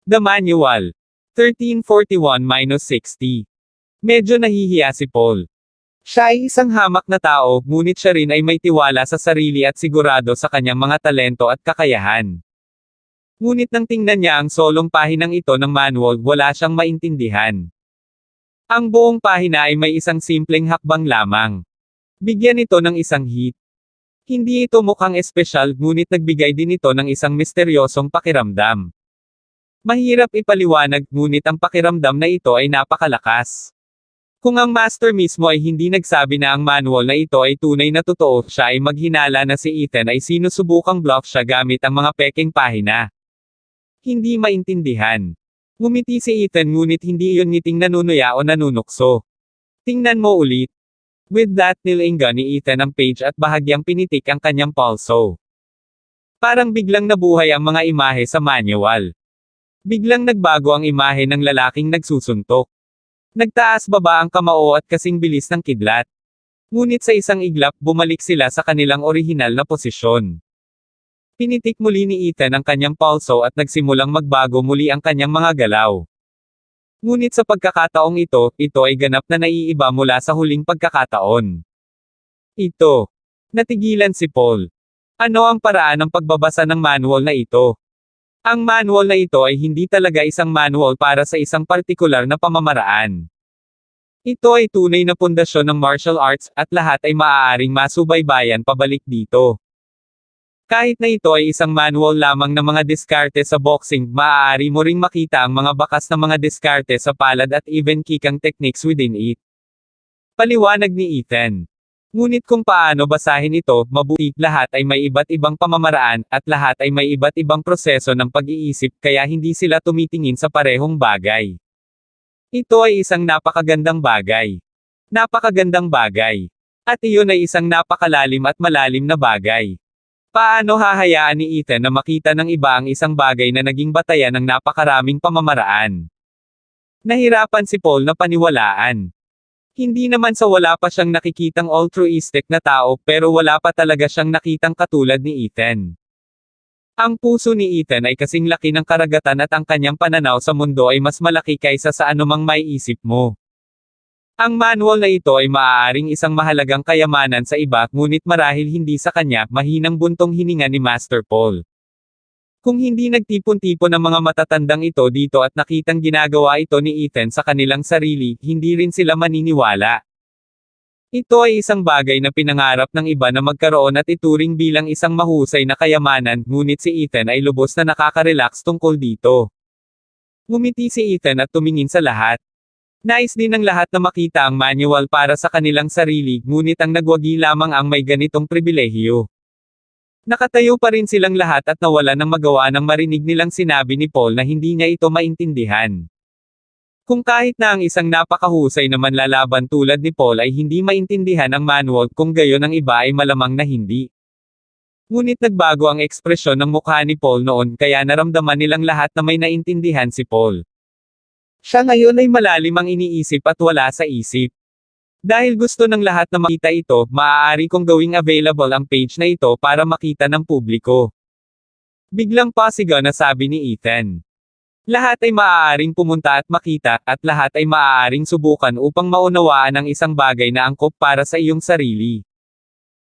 The Manual. 1341-60. Medyo nahihiya si Paul. Siya ay isang hamak na tao, ngunit siya rin ay may tiwala sa sarili at sigurado sa kanyang mga talento at kakayahan. Ngunit nang tingnan niya ang solong pahinang ito ng manual, wala siyang maintindihan. Ang buong pahina ay may isang simpleng hakbang lamang. Bigyan ito ng isang hit. Hindi ito mukhang espesyal, ngunit nagbigay din ito ng isang misteryosong pakiramdam. Mahirap ipaliwanag, ngunit ang pakiramdam na ito ay napakalakas. Kung ang master mismo ay hindi nagsabi na ang manual na ito ay tunay na totoo, siya ay maghinala na si Ethan ay sinusubukang bluff siya gamit ang mga peking pahina. Hindi maintindihan. Ngumiti si Ethan ngunit hindi iyon ngiting nanunuya o nanunukso. Tingnan mo ulit. With that, nilingga ni Ethan ang page at bahagyang pinitik ang kanyang pulso. Parang biglang nabuhay ang mga imahe sa manual. Biglang nagbago ang imahe ng lalaking nagsusuntok. Nagtaas baba ang kamao at kasing bilis ng kidlat. Ngunit sa isang iglap, bumalik sila sa kanilang orihinal na posisyon. Pinitik muli ni Ethan ang kanyang pulso at nagsimulang magbago muli ang kanyang mga galaw. Ngunit sa pagkakataong ito ay ganap na naiiba mula sa huling pagkakataon. Natigilan si Paul. Ano ang paraan ng pagbabasa ng manual na ito? Ang manual na ito ay hindi talaga isang manual para sa isang partikular na pamamaraan. Ito ay tunay na pundasyon ng martial arts, at lahat ay maaaring masubaybayan pabalik dito. Kahit na ito ay isang manual lamang ng mga diskarte sa boxing, maaari mo ring makita ang mga bakas ng mga diskarte sa palad at even kikang techniques within it. Paliwanag ni Ethan. Ngunit kung paano basahin ito, mabuti, lahat ay may iba't ibang pamamaraan, at lahat ay may iba't ibang proseso ng pag-iisip, kaya hindi sila tumitingin sa parehong bagay. Ito ay isang napakagandang bagay. Napakagandang bagay. At iyon ay isang napakalalim at malalim na bagay. Paano hahayaan ni Ethan na makita ng iba ang isang bagay na naging batayan ng napakaraming pamamaraan? Nahirapan si Paul na paniwalaan. Hindi naman sa wala pa siyang nakikitang altruistic na tao, pero wala pa talaga siyang nakitang katulad ni Ethan. Ang puso ni Ethan ay kasing laki ng karagatan at ang kanyang pananaw sa mundo ay mas malaki kaysa sa anumang maiisip mo. Ang manual na ito ay maaaring isang mahalagang kayamanan sa iba, ngunit marahil hindi sa kanya, mahinang buntong hininga ni Master Paul. Kung hindi nagtipon-tipon ang mga matatandang ito dito at nakitang ginagawa ito ni Ethan sa kanilang sarili, hindi rin sila maniniwala. Ito ay isang bagay na pinangarap ng iba na magkaroon at ituring bilang isang mahusay na kayamanan, ngunit si Ethan ay lubos na nakaka-relax tungkol dito. Ngumiti si Ethan at tumingin sa lahat. Nais din ng lahat na makita ang manual para sa kanilang sarili, ngunit ang nagwagi lamang ang may ganitong pribilehiyo. Nakatayo pa rin silang lahat at nawala ng magawa nang marinig nilang sinabi ni Paul na hindi niya ito maintindihan. Kung kahit na ang isang napakahusay na manlalaban tulad ni Paul ay hindi maintindihan ang manual, kung gayon ang iba ay malamang na hindi. Ngunit nagbago ang ekspresyon ng mukha ni Paul noon, kaya naramdaman nilang lahat na may naintindihan si Paul. Siya ngayon ay malalim ang iniisip at wala sa isip. Dahil gusto ng lahat na makita ito, maaari kong gawing available ang page na ito para makita ng publiko. Biglang pasigaw na sabi ni Ethan. Lahat ay maaaring pumunta at makita, at lahat ay maaaring subukan upang maunawaan ang isang bagay na angkop para sa iyong sarili.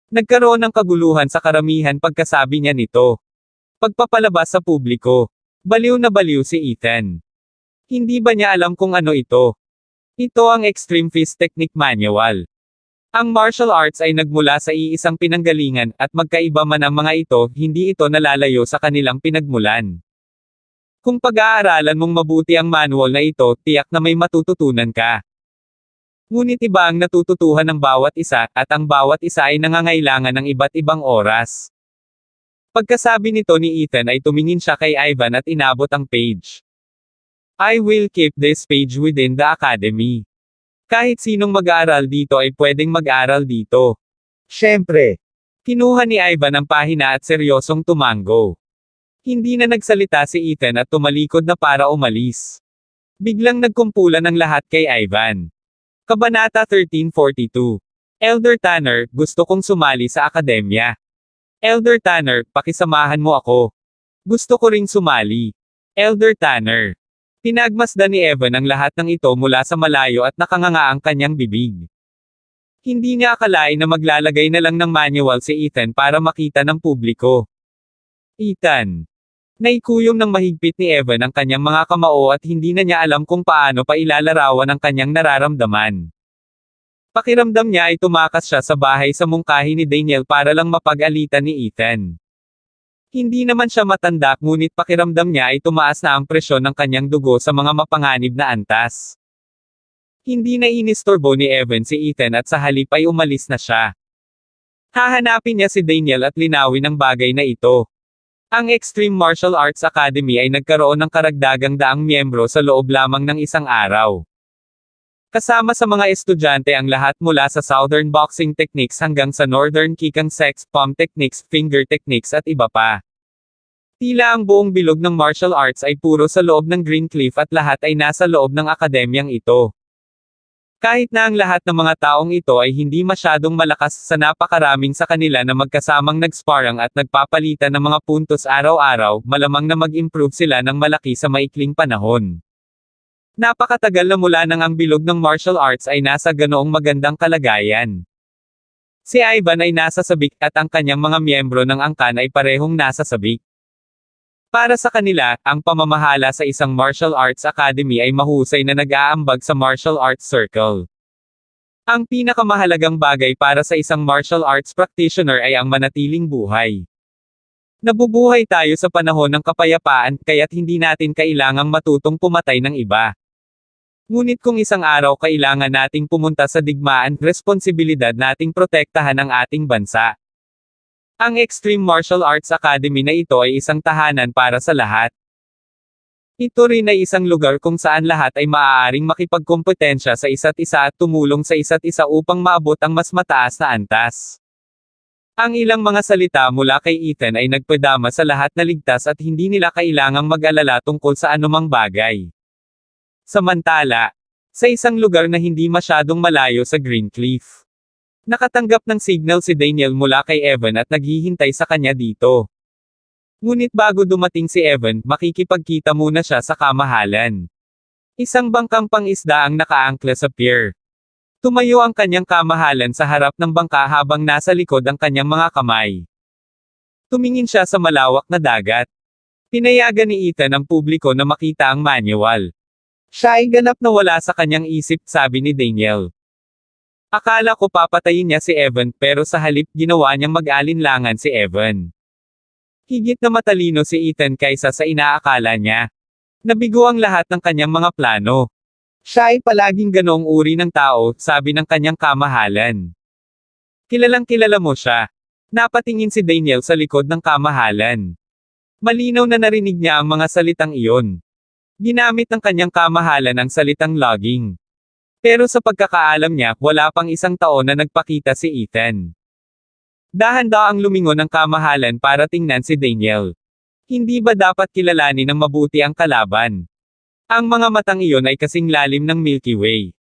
Nagkaroon ng kaguluhan sa karamihan pagkasabi niya nito. Pagpapalabas sa publiko. Baliw na baliw si Ethan. Hindi ba niya alam kung ano ito? Ito ang Extreme Fist Technique Manual. Ang martial arts ay nagmula sa iisang pinanggalingan, at magkaiba man ang mga ito, hindi ito nalalayo sa kanilang pinagmulan. Kung pag-aaralan mong mabuti ang manual na ito, tiyak na may matututunan ka. Ngunit iba ang natututuhan ng bawat isa, at ang bawat isa ay nangangailangan ng iba't ibang oras. Pagkasabi nito ni Ethan ay tumingin siya kay Ivan at inabot ang page. I will keep this page within the academy. Kahit sinong mag-aaral dito ay pwedeng mag-aral dito. Siyempre. Kinuha ni Ivan ang pahina at seryosong tumango. Hindi na nagsalita si Ethan at tumalikod na para umalis. Biglang nagkumpulan ang lahat kay Ivan. Kabanata 1342. Elder Tanner, gusto kong sumali sa akademya. Elder Tanner, pakisamahan mo ako. Gusto ko ring sumali. Elder Tanner. Pinagmasdan ni Evan ang lahat ng ito mula sa malayo at nakanganga ang kanyang bibig. Hindi niya akalain na maglalagay na lang ng manual si Ethan para makita ng publiko. Ethan. Naikuyom ng mahigpit ni Evan ang kanyang mga kamao at hindi na niya alam kung paano pa ilalarawan ang kanyang nararamdaman. Pakiramdam niya ay tumakas siya sa bahay sa mungkahi ni Daniel para lang mapag-alitan ni Ethan. Hindi naman siya matanda, ngunit pakiramdam niya ay tumaas na ang presyon ng kanyang dugo sa mga mapanganib na antas. Hindi na inistorbo ni Evan si Ethan at sa halip ay umalis na siya. Hahanapin niya si Daniel at linawin ang bagay na ito. Ang Extreme Martial Arts Academy ay nagkaroon ng karagdagang daang miyembro sa loob lamang ng isang araw. Kasama sa mga estudyante ang lahat mula sa Southern Boxing Techniques hanggang sa Northern Kikang Sex, Palm Techniques, Finger Techniques at iba pa. Tila ang buong bilog ng martial arts ay puro sa loob ng Green Cliff at lahat ay nasa loob ng akademyang ito. Kahit na ang lahat ng mga taong ito ay hindi masyadong malakas sa napakaraming sa kanila na magkasamang nagsparang at nagpapalitan ng mga puntos araw-araw, malamang na mag-improve sila ng malaki sa maikling panahon. Napakatagal na mula nang ang bilog ng martial arts ay nasa ganoong magandang kalagayan. Si Ivan ay nasa sabik at ang kanyang mga miyembro ng angkan ay parehong nasa sabik. Para sa kanila, ang pamamahala sa isang martial arts academy ay mahusay na nag-aambag sa martial arts circle. Ang pinakamahalagang bagay para sa isang martial arts practitioner ay ang manatiling buhay. Nabubuhay tayo sa panahon ng kapayapaan, kaya't hindi natin kailangang matutong pumatay ng iba. Ngunit kung isang araw kailangan nating pumunta sa digmaan, responsibilidad nating protektahan ang ating bansa. Ang Extreme Martial Arts Academy na ito ay isang tahanan para sa lahat. Ito rin ay isang lugar kung saan lahat ay maaaring makipagkompetensya sa isa't isa at tumulong sa isa't isa upang maabot ang mas mataas na antas. Ang ilang mga salita mula kay Ethan ay nagpadama sa lahat na ligtas at hindi nila kailangang mag-alala tungkol sa anumang bagay. Samantala, sa isang lugar na hindi masyadong malayo sa Green Cliff, nakatanggap ng signal si Daniel mula kay Evan at naghihintay sa kanya dito. Ngunit bago dumating si Evan, makikipagkita muna siya sa kamahalan. Isang bangkang pangisda ang nakaangkla sa pier. Tumayo ang kanyang kamahalan sa harap ng bangka habang nasa likod ang kanyang mga kamay. Tumingin siya sa malawak na dagat. Pinayagan ni Ethan ang publiko na makita ang manual. Siya ay ganap na wala sa kanyang isip, sabi ni Daniel. Akala ko papatayin niya si Evan, pero sa halip ginawa niyang mag-alinlangan si Evan. Higit na matalino si Ethan kaysa sa inaakala niya. Nabigo ang lahat ng kanyang mga plano. Siya ay palaging ganoong uri ng tao, sabi ng kanyang kamahalan. Kilalang kilala mo siya. Napatingin si Daniel sa likod ng kamahalan. Malinaw na narinig niya ang mga salitang iyon. Ginamit ng kanyang kamahalan ang salitang logging. Pero sa pagkakaalam niya, wala pang isang taon na nagpakita si Ethan. Dahan-daang lumingon ang kamahalan para tingnan si Daniel. Hindi ba dapat kilalanin ng mabuti ang kalaban? Ang mga matang iyon ay kasing lalim ng Milky Way.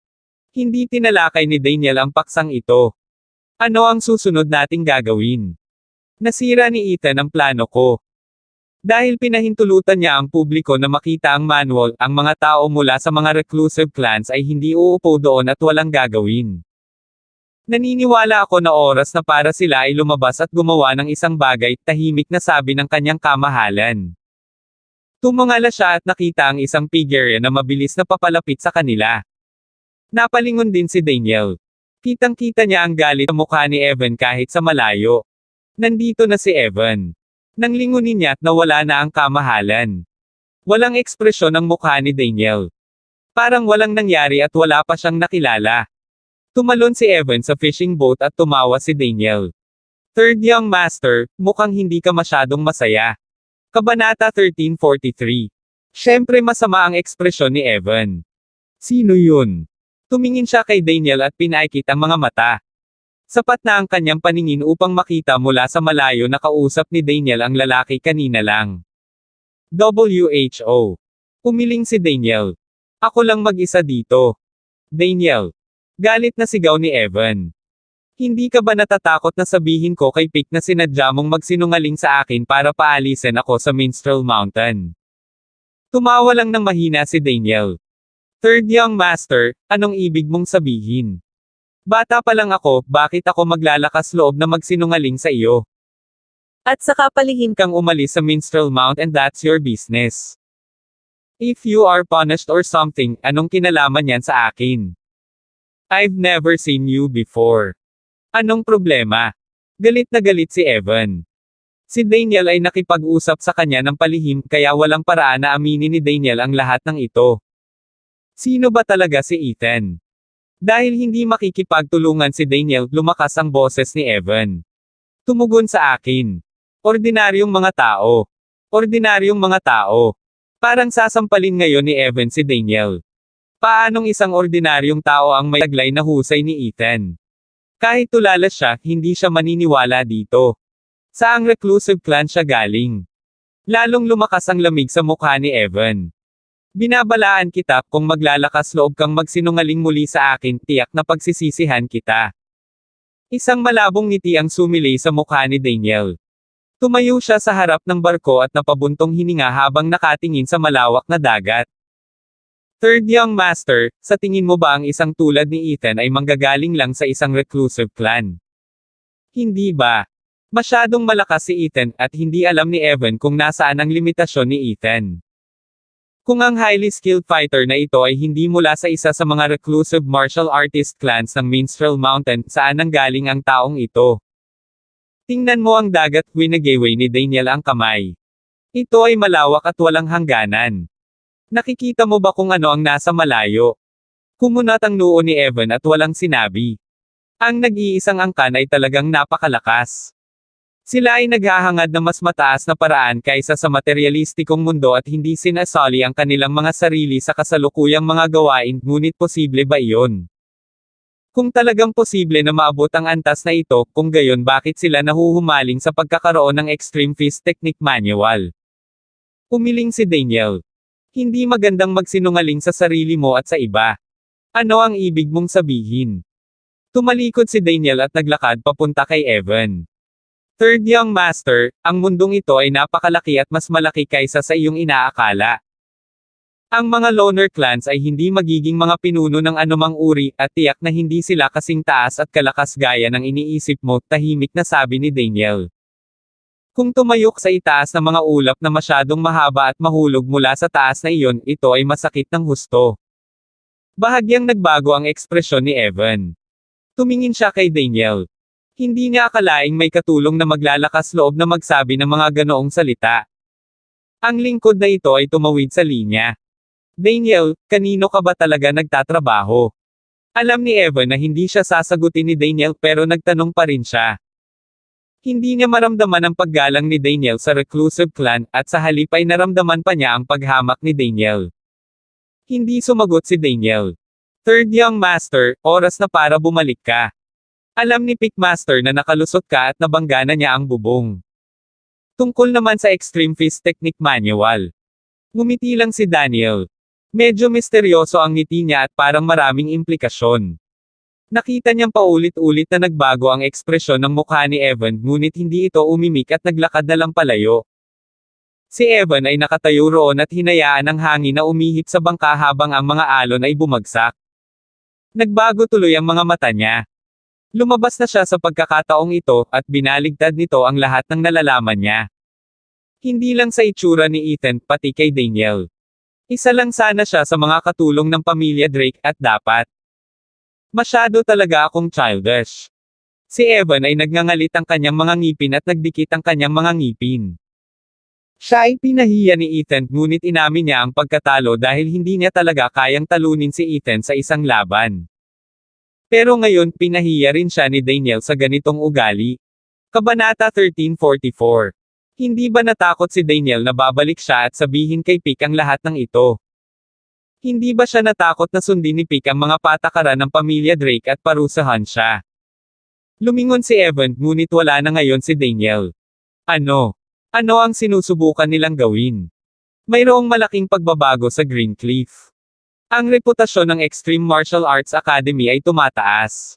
Hindi tinalakay ni Daniel ang paksang ito. Ano ang susunod nating gagawin? Nasira ni Ethan ang plano ko. Dahil pinahintulutan niya ang publiko na makita ang manual, ang mga tao mula sa mga reclusive clans ay hindi uupo doon at walang gagawin. Naniniwala ako na oras na para sila ay lumabas at gumawa ng isang bagay, tahimik na sabi ng kanyang kamahalan. Tumungala siya at nakita ang isang figure na mabilis na papalapit sa kanila. Napalingon din si Daniel. Kitang-kita niya ang galit sa mukha ni Evan kahit sa malayo. Nandito na si Evan. Nang lingunin niya at nawala na ang kamahalan. Walang ekspresyon ang mukha ni Daniel. Parang walang nangyari at wala pa siyang nakilala. Tumalon si Evan sa fishing boat at tumawa si Daniel. Third Young Master, mukhang hindi ka masyadong masaya. Kabanata 1343. Siyempre masama ang ekspresyon ni Evan. Sino yun? Tumingin siya kay Daniel at pinaikit ang mga mata. Sapat na ang kanyang paningin upang makita mula sa malayo na kausap ni Daniel ang lalaki kanina lang. WHO. Umiling si Daniel. Ako lang mag-isa dito. Daniel. Galit na sigaw ni Evan. Hindi ka ba natatakot na sabihin ko kay Pick na sinadya mong magsinungaling sa akin para paalisin ako sa Minstrel Mountain? Tumawa lang ng mahina si Daniel. Third young master, anong ibig mong sabihin? Bata pa lang ako, bakit ako maglalakas loob na magsinungaling sa iyo? At saka palihim kang umalis sa Minstrel Mount and that's your business. If you are punished or something, anong kinalaman yan sa akin? I've never seen you before. Anong problema? Galit na galit si Evan. Si Daniel ay nakipag-usap sa kanya ng palihim kaya walang paraan na aminin ni Daniel ang lahat ng ito. Sino ba talaga si Ethan? Dahil hindi makikipagtulungan si Daniel, lumakas ang boses ni Evan. Tumugon sa akin. Ordinaryong mga tao. Ordinaryong mga tao. Parang sasampalin ngayon ni Evan si Daniel. Paanong isang ordinaryong tao ang may taglay na husay ni Ethan? Kahit tulala siya, hindi siya maniniwala dito. Saang reclusive clan siya galing? Lalong lumakas ang lamig sa mukha ni Evan. Binabalaan kita, kung maglalakas loob kang magsinungaling muli sa akin, tiyak na pagsisisihan kita. Isang malabong ngiti ang sumilay sa mukha ni Daniel. Tumayo siya sa harap ng barko at napabuntong hininga habang nakatingin sa malawak na dagat. Third young master, sa tingin mo ba ang isang tulad ni Ethan ay manggagaling lang sa isang reclusive clan? Hindi ba? Masyadong malakas si Ethan at hindi alam ni Evan kung nasaan ang limitasyon ni Ethan. Kung ang highly skilled fighter na ito ay hindi mula sa isa sa mga reclusive martial artist clans ng Minstrel Mountain, saan nanggaling ang taong ito? Tingnan mo ang dagat, winagaway ni Daniel ang kamay. Ito ay malawak at walang hangganan. Nakikita mo ba kung ano ang nasa malayo? Kumunat ang noo ni Evan at walang sinabi. Ang nag-iisang angkan ay talagang napakalakas. Sila ay naghahangad na mas mataas na paraan kaysa sa materialistikong mundo at hindi sinasali ang kanilang mga sarili sa kasalukuyang mga gawain, ngunit posible ba iyon? Kung talagang posible na maabot ang antas na ito, kung gayon bakit sila nahuhumaling sa pagkakaroon ng Extreme Fist Technique Manual? Umiling si Daniel. Hindi magandang magsinungaling sa sarili mo at sa iba. Ano ang ibig mong sabihin? Tumalikod si Daniel at naglakad papunta kay Evan. Third young master, ang mundong ito ay napakalaki at mas malaki kaysa sa iyong inaakala. Ang mga loner clans ay hindi magiging mga pinuno ng anumang uri, at tiyak na hindi sila kasing taas at kalakas gaya ng iniisip mo, tahimik na sabi ni Daniel. Kung tumayok sa itaas na mga ulap na masyadong mahaba at mahulog mula sa taas na iyon, ito ay masakit ng husto. Bahagyang nagbago ang ekspresyon ni Evan. Tumingin siya kay Daniel. Hindi niya akalaing may katulong na maglalakas loob na magsabi ng mga ganoong salita. Ang lingkod na ito ay tumawid sa linya. Daniel, kanino ka ba talaga nagtatrabaho? Alam ni Evan na hindi siya sasagutin ni Daniel pero nagtanong pa rin siya. Hindi niya maramdaman ang paggalang ni Daniel sa reclusive clan, at sa halip ay naramdaman pa niya ang paghamak ni Daniel. Hindi sumagot si Daniel. Third young master, oras na para bumalik ka. Alam ni Pickmaster na nakalusot ka at nabangga na niya ang bubong. Tungkol naman sa Extreme Fist Technique Manual. Ngumiti lang si Daniel. Medyo misteryoso ang ngiti niya at parang maraming implikasyon. Nakita niyang paulit-ulit na nagbago ang ekspresyon ng mukha ni Evan, ngunit hindi ito umimik at naglakad na lang palayo. Si Evan ay nakatayo roon at hinayaan ang hangin na umihip sa bangka habang ang mga alon ay bumagsak. Nagbago tuloy ang mga mata niya. Lumabas na siya sa pagkakataong ito, at binaligtad nito ang lahat ng nalalaman niya. Hindi lang sa itsura ni Ethan, pati kay Daniel. Isa lang sana siya sa mga katulong ng pamilya Drake, at dapat. Masyado talaga akong childish. Si Evan ay nagngangalit ang kanyang mga ngipin at nagdikit ang kanyang mga ngipin. Siya ay pinahiya ni Ethan, ngunit inamin niya ang pagkatalo dahil hindi niya talaga kayang talunin si Ethan sa isang laban. Pero ngayon pinahiya rin siya ni Daniel sa ganitong ugali. Kabanata 1344. Hindi ba natakot si Daniel na babalik siya at sabihin kay Pick ang lahat ng ito? Hindi ba siya natakot na sundin ni Pick ang mga patakaran ng pamilya Drake at parusahan siya? Lumingon si Evan, ngunit wala na ngayon si Daniel. Ano? Ano ang sinusubukan nilang gawin? Mayroong malaking pagbabago sa Greencliff. Ang reputasyon ng Extreme Martial Arts Academy ay tumataas.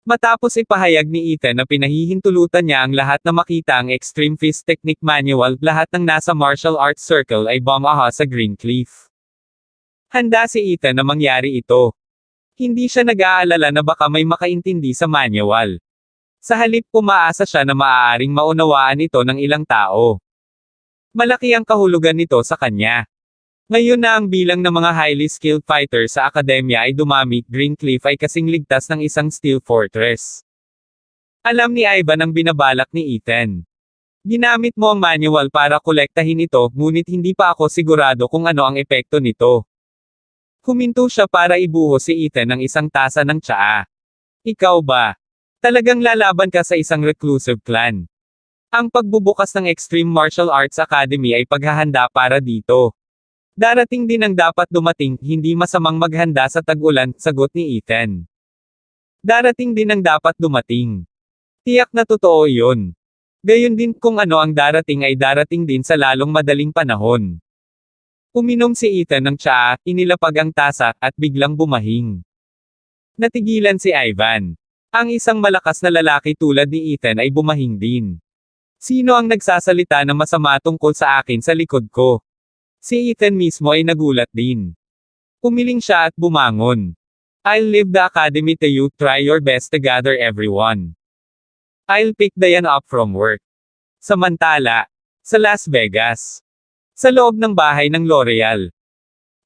Matapos ipahayag ni Ethan na pinahihintulutan niya ang lahat na makita ang Extreme Fist Technique Manual, lahat ng nasa martial arts circle ay bumaha sa Greencliff. Handa si Ethan na mangyari ito. Hindi siya nag-aalala na baka may makaintindi sa manual. Sa halip umaasa siya na maaaring maunawaan ito ng ilang tao. Malaki ang kahulugan nito sa kanya. Ngayon na ang bilang ng mga highly skilled fighter sa akademya ay dumami, Greencliff ay kasing ligtas ng isang steel fortress. Alam ni Ivan ang binabalak ni Ethan. Ginamit mo ang manual para kolektahin ito, ngunit hindi pa ako sigurado kung ano ang epekto nito. Huminto siya para ibuhos si Ethan ng isang tasa ng tsaa. Ikaw ba? Talagang lalaban ka sa isang reclusive clan? Ang pagbubukas ng Extreme Martial Arts Academy ay paghahanda para dito. Darating din ang dapat dumating, hindi masamang maghanda sa tag-ulan, sagot ni Ethan. Darating din ang dapat dumating. Tiyak na totoo yun. Gayon din kung ano ang darating ay darating din sa lalong madaling panahon. Uminom si Ethan ng tsaa, inilapag ang tasa, at biglang bumahing. Natigilan si Ivan. Ang isang malakas na lalaki tulad ni Ethan ay bumahing din. Sino ang nagsasalita ng masama tungkol sa akin sa likod ko? Si Ethan mismo ay nagulat din. Umiling siya at bumangon. I'll leave the academy to you, try your best to gather everyone. I'll pick Diane up from work. Samantala, sa Las Vegas. Sa loob ng bahay ng L'Oreal.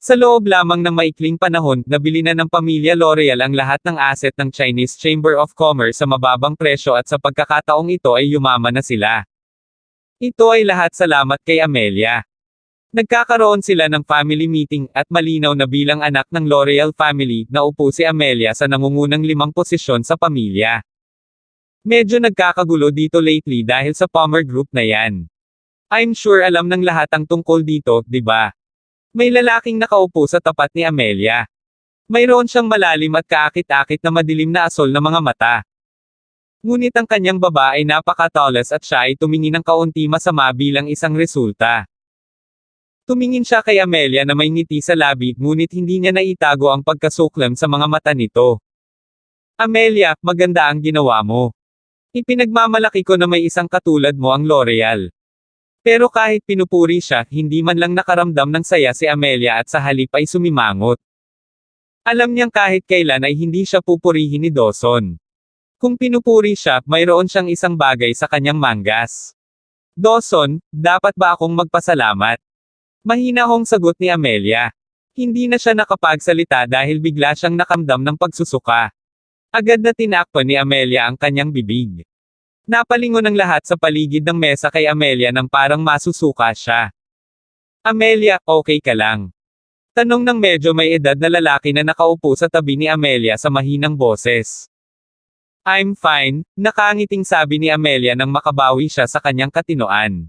Sa loob lamang ng maikling panahon, nabili na ng pamilya L'Oreal ang lahat ng asset ng Chinese Chamber of Commerce sa mababang presyo at sa pagkakataong ito ay yumaman na sila. Ito ay lahat salamat kay Amelia. Nagkakaroon sila ng family meeting, at malinaw na bilang anak ng L'Oreal family, naupo si Amelia sa nangungunang 5 posisyon sa pamilya. Medyo nagkakagulo dito lately dahil sa Palmer Group na yan. I'm sure alam ng lahat ang tungkol dito, di ba? May lalaking nakaupo sa tapat ni Amelia. Mayroon siyang malalim at kaakit-akit na madilim na asol na mga mata. Ngunit ang kanyang baba ay napaka-tallest at siya ay tumingin ng kaunti masama bilang isang resulta. Tumingin siya kay Amelia na may ngiti sa labi, ngunit hindi niya naitago ang pagkasuklam sa mga mata nito. Amelia, maganda ang ginawa mo. Ipinagmamalaki ko na may isang katulad mo ang L'Oreal. Pero kahit pinupuri siya, hindi man lang nakaramdam ng saya si Amelia at sa halip ay sumimangot. Alam niyang kahit kailan ay hindi siya pupurihin ni Dawson. Kung pinupuri siya, mayroon siyang isang bagay sa kanyang mangas. Dawson, dapat ba akong magpasalamat? Mahinahong sagot ni Amelia. Hindi na siya nakapagsalita dahil bigla siyang nakamdam ng pagsusuka. Agad na tinakpan ni Amelia ang kanyang bibig. Napalingon ang lahat sa paligid ng mesa kay Amelia nang parang masusuka siya. Amelia, okay ka lang? Tanong ng medyo may edad na lalaki na nakaupo sa tabi ni Amelia sa mahinang boses. I'm fine, nakangiting sabi ni Amelia nang makabawi siya sa kanyang katinoan.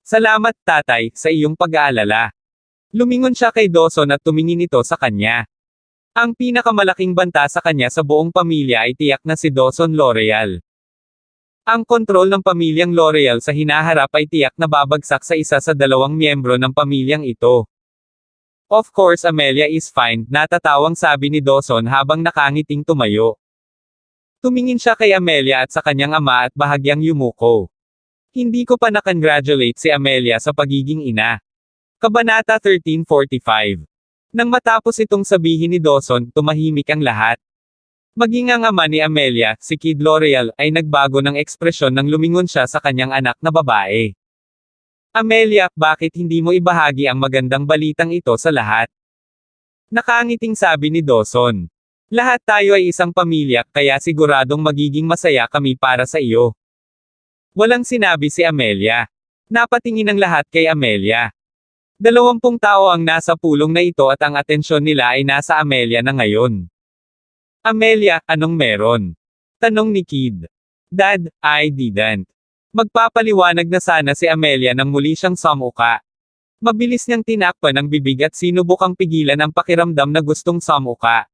Salamat tatay, sa iyong pag-aalala. Lumingon siya kay Dawson at tumingin ito sa kanya. Ang pinakamalaking banta sa kanya sa buong pamilya ay tiyak na si Dawson L'Oreal. Ang kontrol ng pamilyang L'Oreal sa hinaharap ay tiyak na babagsak sa isa sa 2 miyembro ng pamilyang ito. Of course Amelia is fine, natatawang sabi ni Dawson habang nakangiting tumayo. Tumingin siya kay Amelia at sa kanyang ama at bahagyang yumuko. Hindi ko pa na-congratulate si Amelia sa pagiging ina. Kabanata 1345. Nang matapos itong sabihin ni Dawson, tumahimik ang lahat. Maging ang ama ni Amelia, si Kid L'Oreal, ay nagbago ng ekspresyon nang lumingon siya sa kanyang anak na babae. Amelia, bakit hindi mo ibahagi ang magandang balitang ito sa lahat? Nakangiting sabi ni Dawson. Lahat tayo ay isang pamilya, kaya siguradong magiging masaya kami para sa iyo. Walang sinabi si Amelia. Napatingin ang lahat kay Amelia. 20 tao ang nasa pulong na ito at ang atensyon nila ay nasa Amelia na ngayon. Amelia, anong meron? Tanong ni Kid. Dad, I didn't. Magpapaliwanag na sana si Amelia nang muli siyang sumuka. Mabilis niyang tinakpan ang bibig at sinubukang pigilan ang pakiramdam na gustong sumuka.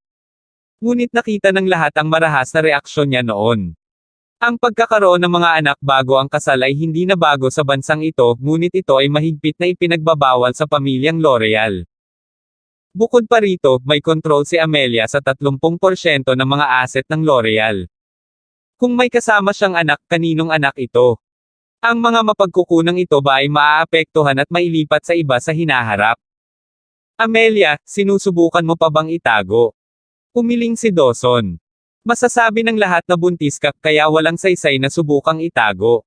Ngunit nakita ng lahat ang marahas na reaksyon niya noon. Ang pagkakaroon ng mga anak bago ang kasal ay hindi na bago sa bansang ito, ngunit ito ay mahigpit na ipinagbabawal sa pamilyang L'Oreal. Bukod pa rito, may control si Amelia sa 30% ng mga asset ng L'Oreal. Kung may kasama siyang anak, kaninong anak ito? Ang mga mapagkukunang ito ba ay maaapektuhan at mailipat sa iba sa hinaharap? Amelia, sinusubukan mo pa bang itago? Umiling si Dawson. Masasabi ng lahat na buntis ka, kaya walang saysay na subukang itago.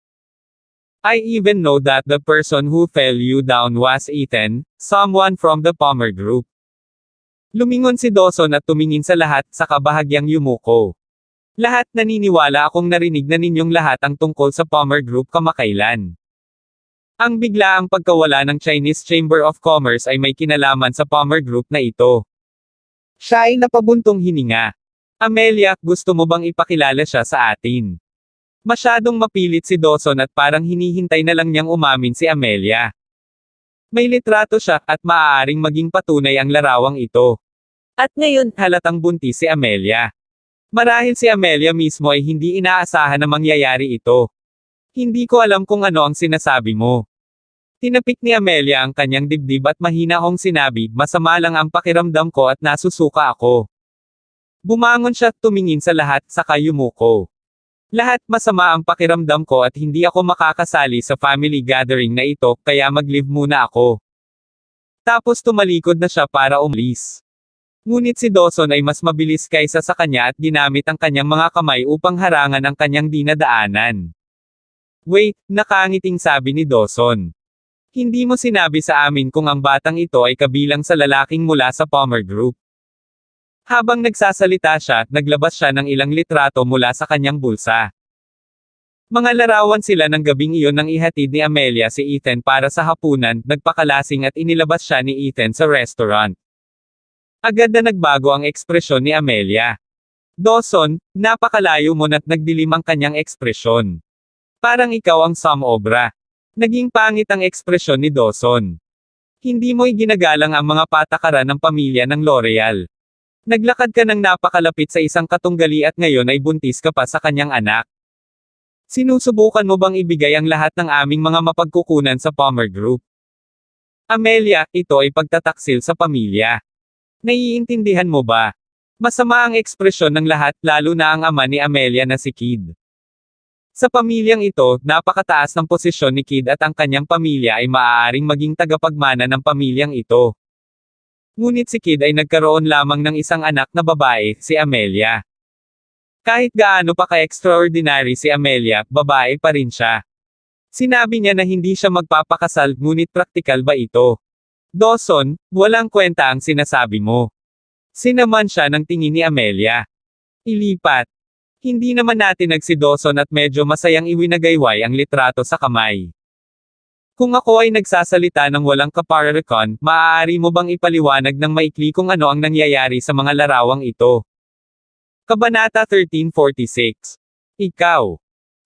I even know that the person who fell you down was Ethan, someone from the Palmer Group. Lumingon si Dawson at tumingin sa lahat, saka bahagyang yumuko. Lahat naniniwala akong narinig na ninyong lahat ang tungkol sa Palmer Group kamakailan. Ang biglaang pagkawala ng Chinese Chamber of Commerce ay may kinalaman sa Palmer Group na ito. Siya ay napabuntong hininga. Amelia, gusto mo bang ipakilala siya sa atin? Masyadong mapilit si Dawson at parang hinihintay na lang niyang umamin si Amelia. May litrato siya, at maaaring maging patunay ang larawang ito. At ngayon, halatang buntis si Amelia. Marahil si Amelia mismo ay hindi inaasahan na mangyayari ito. Hindi ko alam kung ano ang sinasabi mo. Tinapik ni Amelia ang kanyang dibdib at mahina akong sinabi, masama lang ang pakiramdam ko at nasusuka ako. Bumangon siya, tumingin sa lahat, saka yumuko. Lahat masama ang pakiramdam ko at hindi ako makakasali sa family gathering na ito, kaya mag-leave muna ako. Tapos tumalikod na siya para umalis. Ngunit si Dawson ay mas mabilis kaysa sa kanya at ginamit ang kanyang mga kamay upang harangan ang kanyang dinadaanan. Wait, nakangiting sabi ni Dawson. Hindi mo sinabi sa amin kung ang batang ito ay kabilang sa lalaking mula sa Palmer Group. Habang nagsasalita siya, naglabas siya ng ilang litrato mula sa kanyang bulsa. Mga larawan sila ng gabing iyon nang ihatid ni Amelia si Ethan para sa hapunan, nagpakalasing at inilabas siya ni Ethan sa restaurant. Agad na nagbago ang ekspresyon ni Amelia. Dawson, napakalayo mo na't nagdilim ang kanyang ekspresyon. Parang ikaw ang sumobra. Naging pangit ang ekspresyon ni Dawson. Hindi mo iginagalang ang mga patakaran ng pamilya ng L'Oreal. Naglakad ka ng napakalapit sa isang katunggali at ngayon ay buntis ka pa sa kanyang anak. Sinusubukan mo bang ibigay ang lahat ng aming mga mapagkukunan sa Palmer Group? Amelia, ito ay pagtataksil sa pamilya. Naiintindihan mo ba? Masama ang ekspresyon ng lahat, lalo na ang ama ni Amelia na si Kid. Sa pamilyang ito, napakataas ng posisyon ni Kid at ang kanyang pamilya ay maaaring maging tagapagmana ng pamilyang ito. Ngunit si Kid ay nagkaroon lamang ng isang anak na babae, si Amelia. Kahit gaano pa ka-extraordinary si Amelia, babae pa rin siya. Sinabi niya na hindi siya magpapakasal, ngunit praktikal ba ito? Dawson, walang kwenta ang sinasabi mo. Sinaman siya ng tingin ni Amelia. Ilipat. Hindi naman natinag si Dawson at medyo masayang iwinagayway ang litrato sa kamay. Kung ako ay nagsasalita ng walang kaparerekon, maaari mo bang ipaliwanag ng maikli kung ano ang nangyayari sa mga larawang ito? Kabanata 1346. Ikaw.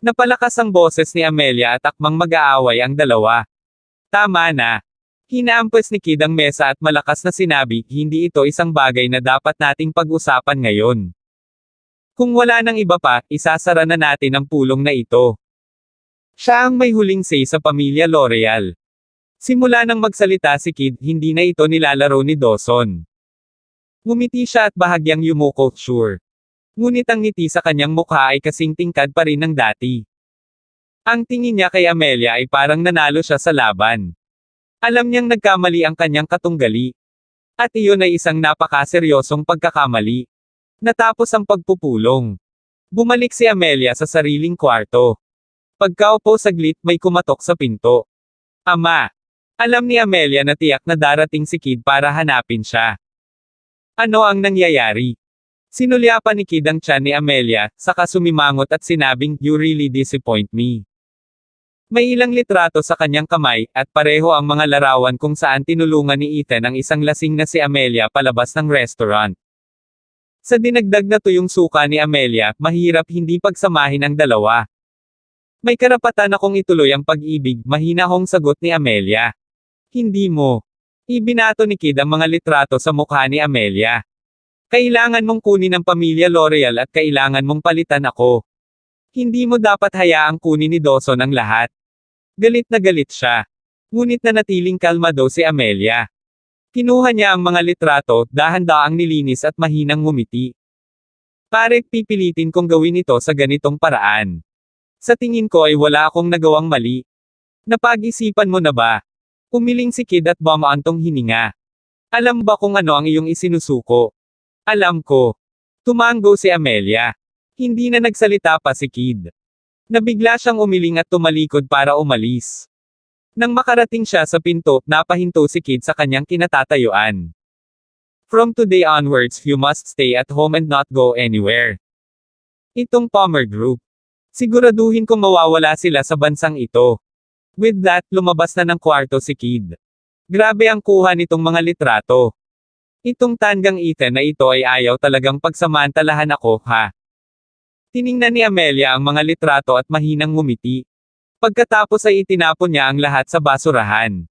Napalakas ang boses ni Amelia at akmang mag-aaway ang dalawa. Tama na. Hinaampas ni Kid ang mesa at malakas na sinabi, hindi ito isang bagay na dapat nating pag-usapan ngayon. Kung wala nang iba pa, isasara na natin ang pulong na ito. Siya ang may huling say sa pamilya L'Oreal. Simula nang magsalita si Kid, hindi na ito nilalaro ni Dawson. Ngumiti siya at bahagyang yumuko, sure. Ngunit ang ngiti sa kanyang mukha ay kasing tingkad pa rin ng dati. Ang tingin niya kay Amelia ay parang nanalo siya sa laban. Alam niyang nagkamali ang kanyang katunggali. At iyon ay isang napakaseryosong pagkakamali. Natapos ang pagpupulong. Bumalik si Amelia sa sariling kwarto. Pagkaupo saglit, may kumatok sa pinto. Ama. Alam ni Amelia na tiyak na darating si Kid para hanapin siya. Ano ang nangyayari? Sinulyapan ni Kid ang tiyan ni Amelia, saka sumimangot at sinabing, you really disappoint me. May ilang litrato sa kanyang kamay, at pareho ang mga larawan kung saan tinulungan ni Ethan ang isang lasing na si Amelia palabas ng restaurant. Sa dinagdag na tuyong suka ni Amelia, mahirap hindi pagsamahin ang dalawa. May karapatan akong ituloy ang pag-ibig, mahina hong sagot ni Amelia. Hindi mo. Ibinato ni Kid ang mga litrato sa mukha ni Amelia. Kailangan mong kunin ang pamilya L'Oreal at kailangan mong palitan ako. Hindi mo dapat hayaang kunin ni Dawson ang lahat. Galit na galit siya. Ngunit nanatiling kalmado si Amelia. Kinuha niya ang mga litrato, dahan-daang nilinis at mahinang ngumiti. Pare, pipilitin kong gawin ito sa ganitong paraan. Sa tingin ko ay wala akong nagawang mali. Napag-isipan mo na ba? Umiling si Kid at bumaantong hininga. Alam ba kung ano ang iyong isinusuko? Alam ko. Tumango si Amelia. Hindi na nagsalita pa si Kid. Nabigla siyang umiling at tumalikod para umalis. Nang makarating siya sa pinto, napahinto si Kid sa kanyang kinatatayuan. From today onwards, you must stay at home and not go anywhere. Itong Palmer Group. Siguraduhin kong mawawala sila sa bansang ito. With that, lumabas na ng kwarto si Kid. Grabe ang kuha nitong mga litrato. Itong tanggang Ethan na ito ay ayaw talagang pagsamantalahan ako, ha? Tiningnan ni Amelia ang mga litrato at mahinang ngumiti. Pagkatapos ay itinapon niya ang lahat sa basurahan.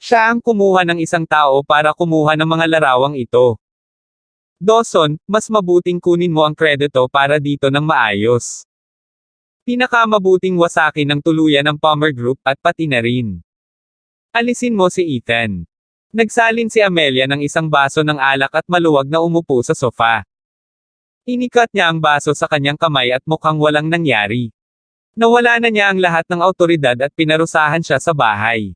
Siya ang kumuha ng isang tao para kumuha ng mga larawang ito. Dawson, mas mabuting kunin mo ang kredito para dito ng maayos. Pinakamabuting wasakin ng tuluyan ng Palmer Group at pati na rin. Alisin mo si Ethan. Nagsalin si Amelia ng isang baso ng alak at maluwag na umupo sa sofa. Inikat niya ang baso sa kanyang kamay at mukhang walang nangyari. Nawala na niya ang lahat ng awtoridad at pinarusahan siya sa bahay.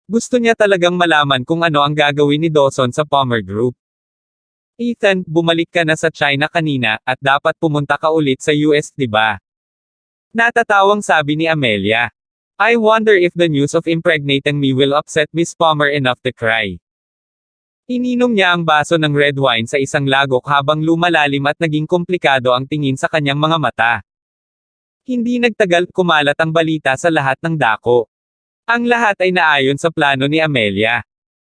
Gusto niya talagang malaman kung ano ang gagawin ni Dawson sa Palmer Group. Ethan, bumalik ka na sa China kanina, at dapat pumunta ka ulit sa US, diba? Natatawang sabi ni Amelia. I wonder if the news of impregnating me will upset Miss Palmer enough to cry. Ininom niya ang baso ng red wine sa isang lagok habang lumalalim at naging komplikado ang tingin sa kanyang mga mata. Hindi nagtagal, kumalat ang balita sa lahat ng dako. Ang lahat ay naayon sa plano ni Amelia.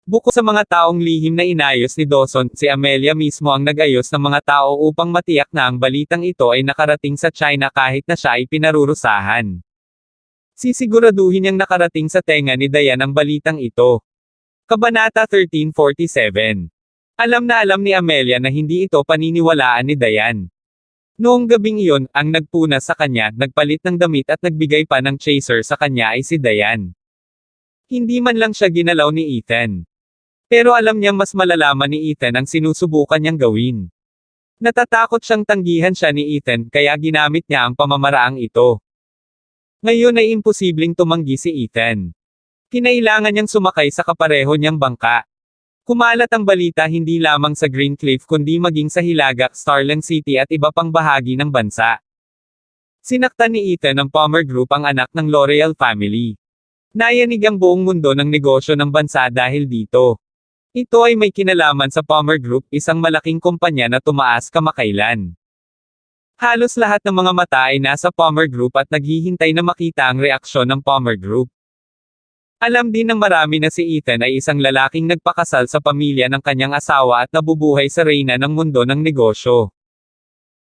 Bukod sa mga taong lihim na inayos ni Dawson, si Amelia mismo ang nag-ayos ng mga tao upang matiyak na ang balitang ito ay nakarating sa China kahit na siya ay pinarurusahan. Sisiguraduhin niyang nakarating sa tenga ni Diane ang balitang ito. Kabanata 1347. Alam na alam ni Amelia na hindi ito paniniwalaan ni Diane. Noong gabing iyon, ang nagpuna sa kanya, nagpalit ng damit at nagbigay pa ng chaser sa kanya ay si Diane. Hindi man lang siya ginalaw ni Ethan. Pero alam niyang mas malalaman ni Ethan ang sinusubukan niyang gawin. Natatakot siyang tanggihan siya ni Ethan kaya ginamit niya ang pamamaraang ito. Ngayon ay imposibleng tumanggi si Ethan. Kinailangan niyang sumakay sa kapareho niyang bangka. Kumalat ang balita hindi lamang sa Green Cliff kundi maging sa Hilaga, Starling City at iba pang bahagi ng bansa. Sinaktan ni Ethan ng Palmer Group ang anak ng L'Oreal family. Nayanig ang buong mundo ng negosyo ng bansa dahil dito. Ito ay may kinalaman sa Palmer Group, isang malaking kumpanya na tumaas kamakailan. Halos lahat ng mga mata ay nasa Palmer Group at naghihintay na makita ang reaksyon ng Palmer Group. Alam din ng marami na si Ethan ay isang lalaking nagpakasal sa pamilya ng kanyang asawa at nabubuhay sa reyna ng mundo ng negosyo.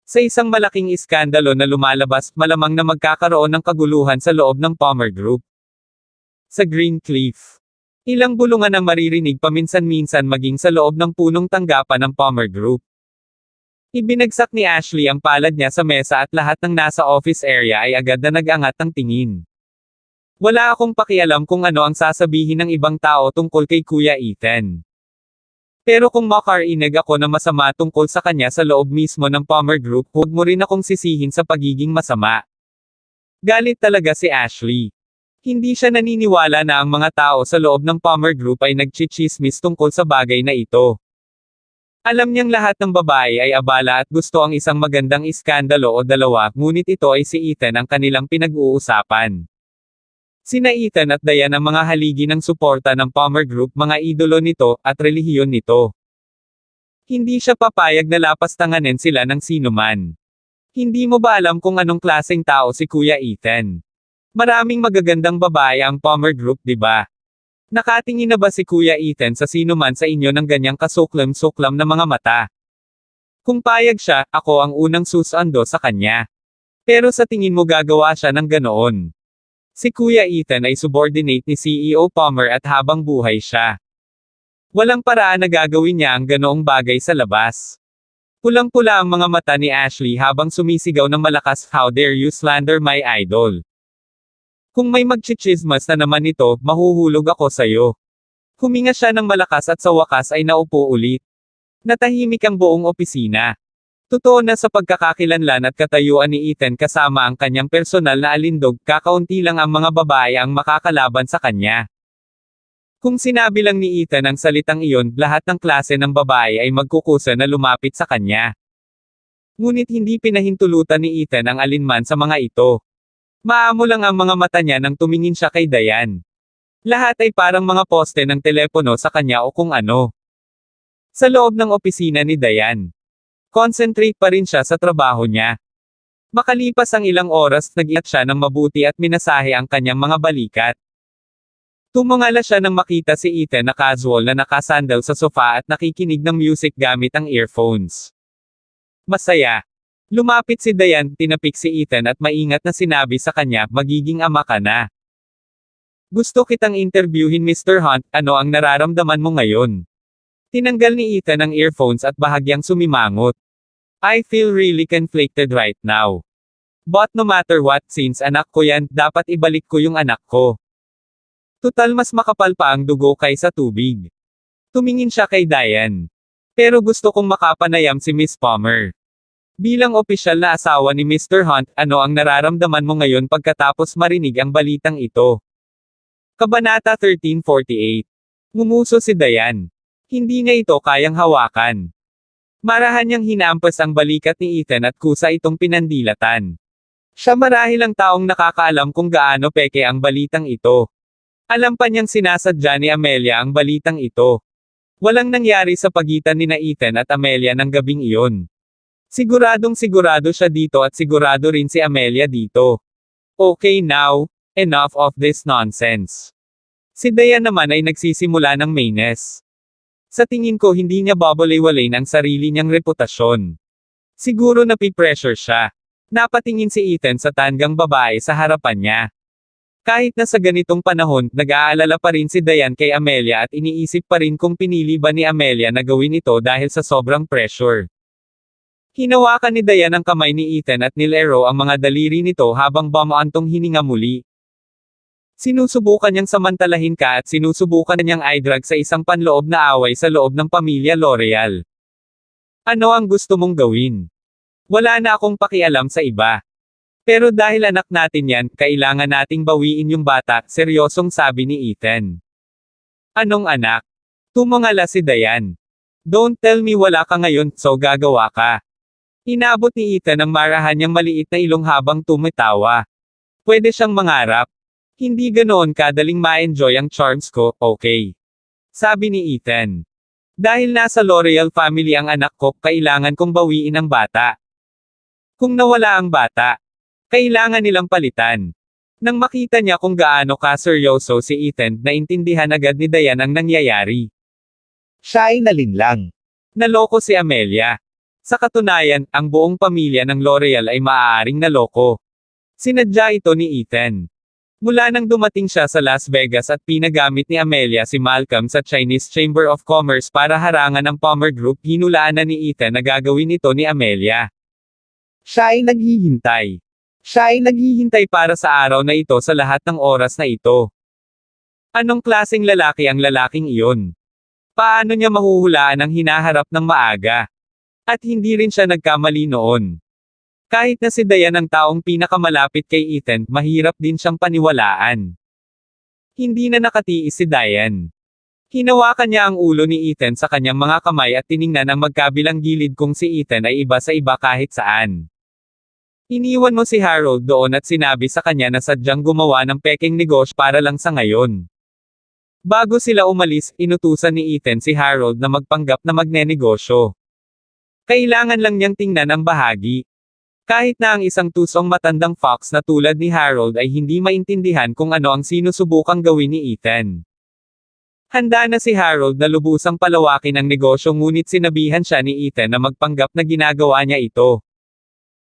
Sa isang malaking iskandalo na lumalabas, malamang na magkakaroon ng kaguluhan sa loob ng Palmer Group. Sa Green Cliff. Ilang bulungan ang maririnig paminsan-minsan maging sa loob ng punong tanggapan ng Palmer Group. Ibinagsak ni Ashley ang palad niya sa mesa at lahat ng nasa office area ay agad na nag-angat ng tingin. Wala akong pakialam kung ano ang sasabihin ng ibang tao tungkol kay Kuya Ethan. Pero kung makarinig ako na masama tungkol sa kanya sa loob mismo ng Palmer Group, huwag mo rin akong sisihin sa pagiging masama. Galit talaga si Ashley. Hindi siya naniniwala na ang mga tao sa loob ng Palmer Group ay nagchichismis tungkol sa bagay na ito. Alam niyang lahat ng babae ay abala at gusto ang isang magandang iskandalo o dalawa, ngunit ito ay si Ethan ang kanilang pinag-uusapan. Sina Ethan at Diane ang mga haligi ng suporta ng Palmer Group, mga idolo nito, at relihiyon nito. Hindi siya papayag na lapastanganin sila ng sinuman. Hindi mo ba alam kung anong klaseng tao si Kuya Ethan? Maraming magagandang babae ang Palmer Group, diba? Nakatingin na ba si Kuya Ethan sa sinuman sa inyo ng ganyang kasuklam-suklam na mga mata? Kung payag siya, ako ang unang susando sa kanya. Pero sa tingin mo gagawa siya ng ganoon? Si Kuya Ethan ay subordinate ni CEO Palmer at habang buhay siya. Walang paraan na gagawin niya ang ganoong bagay sa labas. Pulang-pula ang mga mata ni Ashley habang sumisigaw ng malakas, "How dare you slander my idol? Kung may magchichismas na naman ito, mahuhulog ako sayo." Huminga siya ng malakas at sa wakas ay naupo ulit. Natahimik ang buong opisina. Totoo na sa pagkakakilanlan at katayuan ni Ethan kasama ang kanyang personal na alindog, kakaunti lang ang mga babae ang makakalaban sa kanya. Kung sinabi lang ni Ethan ang salitang iyon, lahat ng klase ng babae ay magkukusa na lumapit sa kanya. Ngunit hindi pinahintulutan ni Ethan ang alinman sa mga ito. Maamo lang ang mga mata niya nang tumingin siya kay Diane. Lahat ay parang mga poste ng telepono sa kanya o kung ano. Sa loob ng opisina ni Diane, concentrate pa rin siya sa trabaho niya. Makalipas ang ilang oras, nag-iat siya ng mabuti at minasahe ang kanyang mga balikat. Tumungala siya nang makita si Ethan na casual na nakasandal sa sofa at nakikinig ng music gamit ang earphones. Masaya. Lumapit si Diane, tinapik si Ethan at maingat na sinabi sa kanya, magiging ama ka na. Gusto kitang interviewin Mr. Hunt, ano ang nararamdaman mo ngayon? Tinanggal ni Ethan ang earphones at bahagyang sumimangot. I feel really conflicted right now. But no matter what, since anak ko yan, dapat ibalik ko yung anak ko. Tutal mas makapal pa ang dugo kaysa tubig. Tumingin siya kay Diane. Pero gusto kong makapanayam si Miss Palmer. Bilang opisyal na asawa ni Mr. Hunt, ano ang nararamdaman mo ngayon pagkatapos marinig ang balitang ito? Kabanata 1348. Ngumuso si Diane. Hindi niya ito kayang hawakan. Marahan niyang hinampas ang balikat ni Ethan at kusa itong pinandilatan. Siya marahil ang taong nakakaalam kung gaano peke ang balitang ito. Alam pa niyang sinasadya ni Amelia ang balitang ito. Walang nangyari sa pagitan ni Ethan at Amelia ng gabing iyon. Siguradong sigurado siya dito at sigurado rin si Amelia dito. Okay now, enough of this nonsense. Si Diane naman ay nagsisimula ng mainess. Sa tingin ko hindi niya babaliwalain ang sarili niyang reputasyon. Siguro napipressure siya. Napatingin si Ethan sa tandang babae sa harapan niya. Kahit na sa ganitong panahon, nag-aalala pa rin si Diane kay Amelia at iniisip pa rin kung pinili ba ni Amelia na gawin ito dahil sa sobrang pressure. Hinawakan ni Diane ang kamay ni Ethan at nilero ang mga daliri nito habang bumaantong hininga muli. Sinusubukan niyang samantalahin ka at sinusubukan niyang i-drag sa isang panloob na away sa loob ng pamilya L'Oreal. Ano ang gusto mong gawin? Wala na akong pakialam sa iba. Pero dahil anak natin yan, kailangan nating bawiin yung bata, seryosong sabi ni Ethan. Anong anak? Tumungala si Diane. Don't tell me wala ka ngayon, so gagawa ka. Inabot ni Ethan ang marahan niyang maliit na ilong habang tumatawa. Pwede siyang mangarap. Hindi ganoon kadaling ma-enjoy ang charms ko, okay? Sabi ni Ethan. Dahil nasa L'Oreal family ang anak ko, kailangan kong bawiin ang bata. Kung nawala ang bata, kailangan nilang palitan. Nang makita niya kung gaano kaseryoso si Ethan, naintindihan agad ni Diane ang nangyayari. Siya ay nalinlang. Naloko si Amelia. Sa katunayan, ang buong pamilya ng L'Oreal ay maaaring naloko. Sinadya ito ni Ethan. Mula nang dumating siya sa Las Vegas at pinagamit ni Amelia si Malcolm sa Chinese Chamber of Commerce para harangan ang Palmer Group, hinulaan na ni Ethan na gagawin ito ni Amelia. Siya ay naghihintay. Siya ay naghihintay para sa araw na ito sa lahat ng oras na ito. Anong klaseng lalaki ang lalaking iyon? Paano niya mahuhulaan ang hinaharap ng maaga? At hindi rin siya nagkamali noon. Kahit na si Diane ang taong pinakamalapit kay Ethan, mahirap din siyang paniwalaan. Hindi na nakatiis si Diane. Hinawakan niya ang ulo ni Ethan sa kanyang mga kamay at tiningnan ang magkabilang gilid kung si Ethan ay iba sa iba kahit saan. Iniwan mo si Harold doon at sinabi sa kanya na sadyang gumawa ng peking negosyo para lang sa ngayon. Bago sila umalis, inutusan ni Ethan si Harold na magpanggap na magnenegosyo. Kailangan lang niyang tingnan ang bahagi. Kahit na ang isang tusong matandang fox na tulad ni Harold ay hindi maintindihan kung ano ang sinusubukang gawin ni Ethan. Handa na si Harold na lubusang palawakin ang negosyo ngunit sinabihan siya ni Ethan na magpanggap na ginagawa niya ito.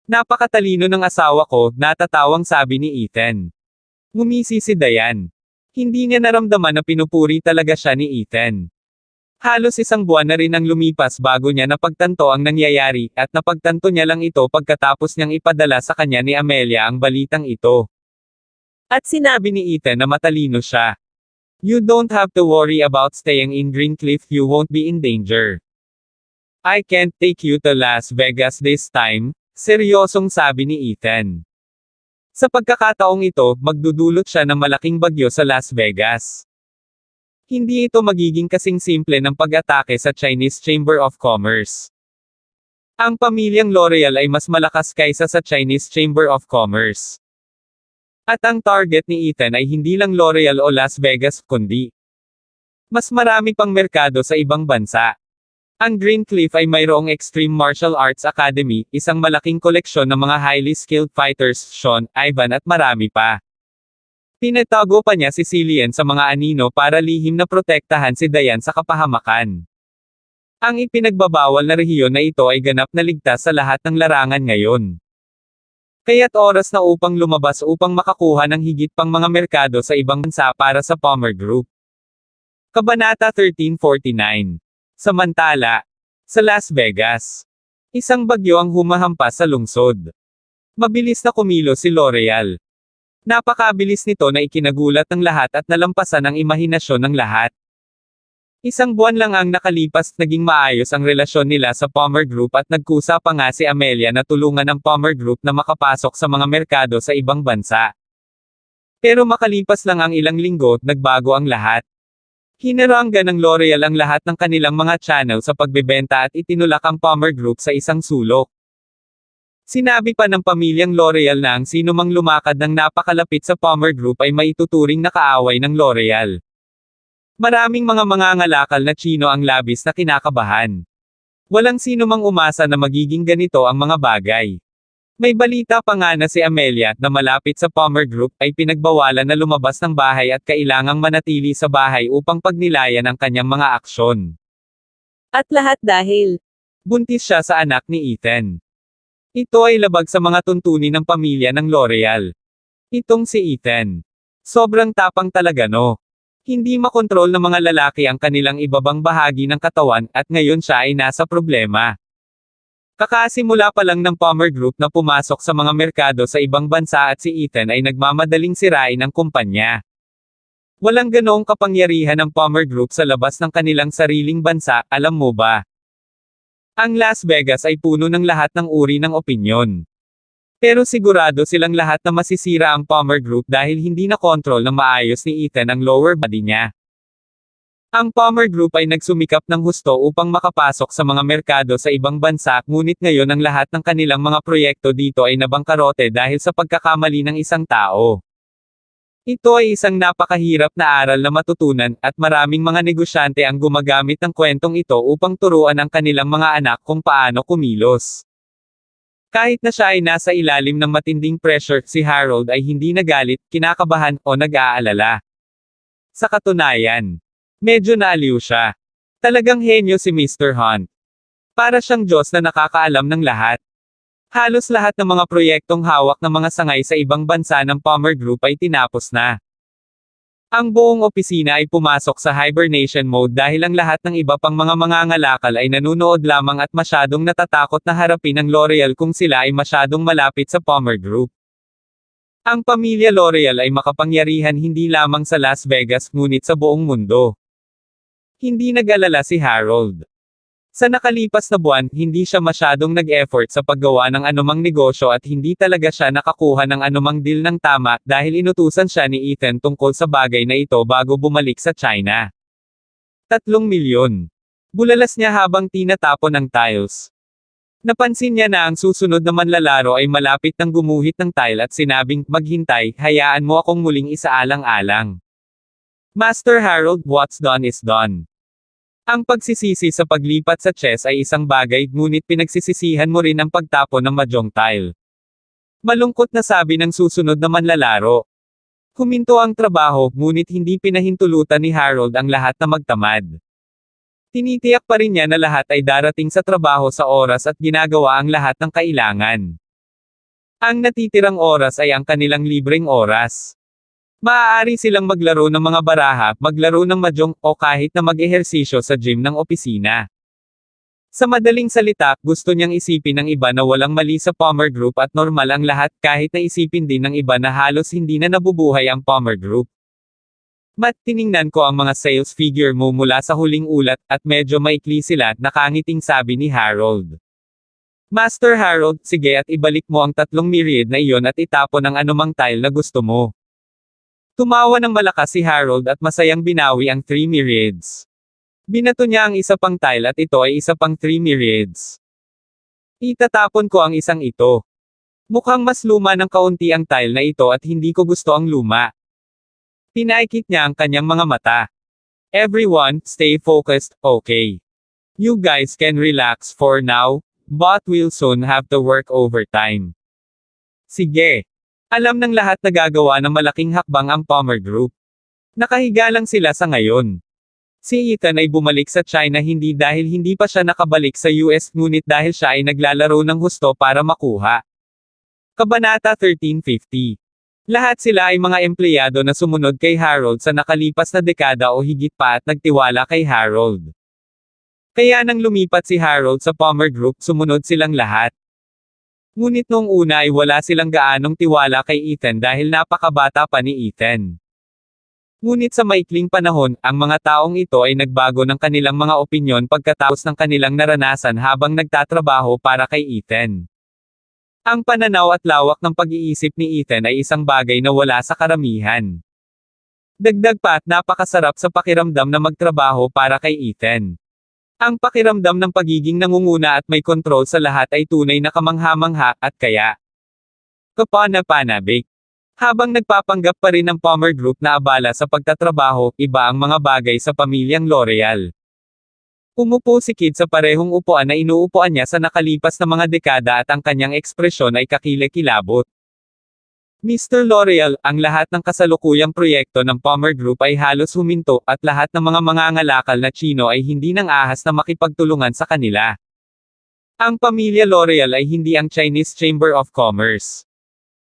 Napakatalino ng asawa ko, natatawang sabi ni Ethan. Ngumisi si Diane. Hindi niya naramdaman na pinupuri talaga siya ni Ethan. Halos isang buwan na rin ang lumipas bago niya napagtanto ang nangyayari, at napagtanto niya lang ito pagkatapos niyang ipadala sa kanya ni Amelia ang balitang ito. At sinabi ni Ethan na matalino siya. You don't have to worry about staying in Greencliff, you won't be in danger. I can't take you to Las Vegas this time, seryosong sabi ni Ethan. Sa pagkakataong ito, magdudulot siya ng malaking bagyo sa Las Vegas. Hindi ito magiging kasing simple ng pag-atake sa Chinese Chamber of Commerce. Ang pamilyang L'Oreal ay mas malakas kaysa sa Chinese Chamber of Commerce. At ang target ni Ethan ay hindi lang L'Oreal o Las Vegas, kundi mas marami pang merkado sa ibang bansa. Ang Greencliff ay mayroong Extreme Martial Arts Academy, isang malaking koleksyon ng mga highly skilled fighters, Sean, Ivan at marami pa. Pinatago pa niya si Cillian sa mga anino para lihim na protektahan si Diane sa kapahamakan. Ang ipinagbabawal na rehiyon na ito ay ganap na ligtas sa lahat ng larangan ngayon. Kaya't oras na upang lumabas upang makakuha ng higit pang mga merkado sa ibang bansa para sa Palmer Group. Kabanata 1349. Samantala, sa Las Vegas, isang bagyo ang humahampas sa lungsod. Mabilis na kumilos si L'Oreal. Napakabilis nito na ikinagulat ng lahat at nalampasan ang imahinasyon ng lahat. Isang buwan lang ang nakalipas, naging maayos ang relasyon nila sa Palmer Group at nagkusa pa nga si Amelia na tulungan ng Palmer Group na makapasok sa mga merkado sa ibang bansa. Pero makalipas lang ang ilang linggo, nagbago ang lahat. Hinaranggan ng L'Oreal ang lahat ng kanilang mga channel sa pagbebenta at itinulak ang Palmer Group sa isang sulok. Sinabi pa ng pamilyang L'Oreal na ang sinumang lumakad ng napakalapit sa Palmer Group ay maituturing na kaaway ng L'Oreal. Maraming mga mangangalakal na Tsino ang labis na kinakabahan. Walang sinumang umasa na magiging ganito ang mga bagay. May balita pa nga na si Amelia, na malapit sa Palmer Group, ay pinagbawalan na lumabas ng bahay at kailangang manatili sa bahay upang pagnilayan ang kanyang mga aksyon. At lahat dahil Buntis siya sa anak ni Ethan. Ito ay labag sa mga tuntunin ng pamilya ng L'Oreal. Itong si Ethan. Sobrang tapang talaga no. Hindi makontrol ng mga lalaki ang kanilang ibabang bahagi ng katawan, at ngayon siya ay nasa problema. Kakasimula pa lang ng Palmer Group na pumasok sa mga merkado sa ibang bansa at si Ethan ay nagmamadaling sirain ang kumpanya. Walang ganoong kapangyarihan ng Palmer Group sa labas ng kanilang sariling bansa, alam mo ba? Ang Las Vegas ay puno ng lahat ng uri ng opinyon. Pero sigurado silang lahat na masisira ang Palmer Group dahil hindi na kontrol ng maayos ni Ethan ang lower body niya. Ang Palmer Group ay nagsumikap ng husto upang makapasok sa mga merkado sa ibang bansa, ngunit ngayon ang lahat ng kanilang mga proyekto dito ay nabangkarote dahil sa pagkakamali ng isang tao. Ito ay isang napakahirap na aral na matutunan, at maraming mga negosyante ang gumagamit ng kwentong ito upang turuan ang kanilang mga anak kung paano kumilos. Kahit na siya ay nasa ilalim ng matinding pressure, si Harold ay hindi nagalit, kinakabahan, o nag-aalala. Sa katunayan, medyo naaliw siya. Talagang henyo si Mr. Hunt. Para siyang Diyos na nakakaalam ng lahat. Halos lahat ng mga proyektong hawak ng mga sangay sa ibang bansa ng Palmer Group ay tinapos na. Ang buong opisina ay pumasok sa hibernation mode dahil ang lahat ng iba pang mga mangangalakal ay nanunood lamang at masyadong natatakot na harapin ang L'Oreal kung sila ay masyadong malapit sa Palmer Group. Ang pamilya L'Oreal ay makapangyarihan hindi lamang sa Las Vegas ngunit sa buong mundo. Hindi nag-alala si Harold. Sa nakalipas na buwan, hindi siya masyadong nag-effort sa paggawa ng anumang negosyo at hindi talaga siya nakakuha ng anumang deal ng tama dahil inutusan siya ni Ethan tungkol sa bagay na ito bago bumalik sa China. 3 milyon. Bulalas niya habang tinatapon ang tiles. Napansin niya na ang susunod na manlalaro ay malapit nang gumuhit ng tile at sinabing, "Maghintay, hayaan mo akong muling isaalang-alang." Master Harold, what's done is done. Ang pagsisisi sa paglipat sa chess ay isang bagay, ngunit pinagsisisihan mo rin ang pagtapon ng mahjong tile. Malungkot na sabi ng susunod na manlalaro. Huminto ang trabaho, ngunit hindi pinahintulutan ni Harold ang lahat na magtamad. Tinitiyak pa rin niya na lahat ay darating sa trabaho sa oras at ginagawa ang lahat ng kailangan. Ang natitirang oras ay ang kanilang libreng oras. Maaari silang maglaro ng mga baraha, maglaro ng mahjong, o kahit na mag-ehersisyo sa gym ng opisina. Sa madaling salita, gusto niyang isipin ng iba na walang mali sa Palmer Group at normal ang lahat, kahit na isipin din ng iba na halos hindi na nabubuhay ang Palmer Group. Tiningnan ko ang mga sales figure mo mula sa huling ulat at medyo maikli sila, nakangiting sabi ni Harold. Master Harold, sige at ibalik mo ang 3 myriad na iyon at itapon ang anumang tile na gusto mo. Tumawa ng malakas si Harold at masayang binawi ang 3 myriads. Binato niya ang isa pang tile at ito ay isa pang 3 myriads. Itatapon ko ang isang ito. Mukhang mas luma ng kaunti ang tile na ito at hindi ko gusto ang luma. Pinaikit niya ang kanyang mga mata. Everyone, stay focused, okay? You guys can relax for now, but we'll soon have to work overtime. Sige. Alam ng lahat na gagawa ng malaking hakbang ang Palmer Group. Nakahiga lang sila sa ngayon. Si Ethan ay bumalik sa China hindi dahil hindi pa siya nakabalik sa US ngunit dahil siya ay naglalaro ng husto para makuha. Kabanata 1350. Lahat sila ay mga empleyado na sumunod kay Harold sa nakalipas na dekada o higit pa at nagtiwala kay Harold. Kaya nang lumipat si Harold sa Palmer Group sumunod silang lahat. Ngunit noong una ay wala silang gaanong tiwala kay Ethan dahil napakabata pa ni Ethan. Ngunit sa maikling panahon, ang mga taong ito ay nagbago ng kanilang mga opinyon pagkatapos ng kanilang naranasan habang nagtatrabaho para kay Ethan. Ang pananaw at lawak ng pag-iisip ni Ethan ay isang bagay na wala sa karamihan. Dagdag pa at napakasarap sa pakiramdam na magtrabaho para kay Ethan. Ang pakiramdam ng pagiging nangunguna at may kontrol sa lahat ay tunay na kamangha-mangha at kaya kapana-panabik. Habang nagpapanggap pa rin ang Palmer Group na abala sa pagtatrabaho, iba ang mga bagay sa pamilyang L'Oreal. Umupo si Kid sa parehong upuan na inuupuan niya sa nakalipas na mga dekada at ang kanyang ekspresyon ay kakilakilabot. Mr. L'Oreal, ang lahat ng kasalukuyang proyekto ng Palmer Group ay halos huminto at lahat ng mga mangangalakal na Chino ay hindi nang ahas na makipagtulungan sa kanila. Ang pamilya L'Oreal ay hindi ang Chinese Chamber of Commerce.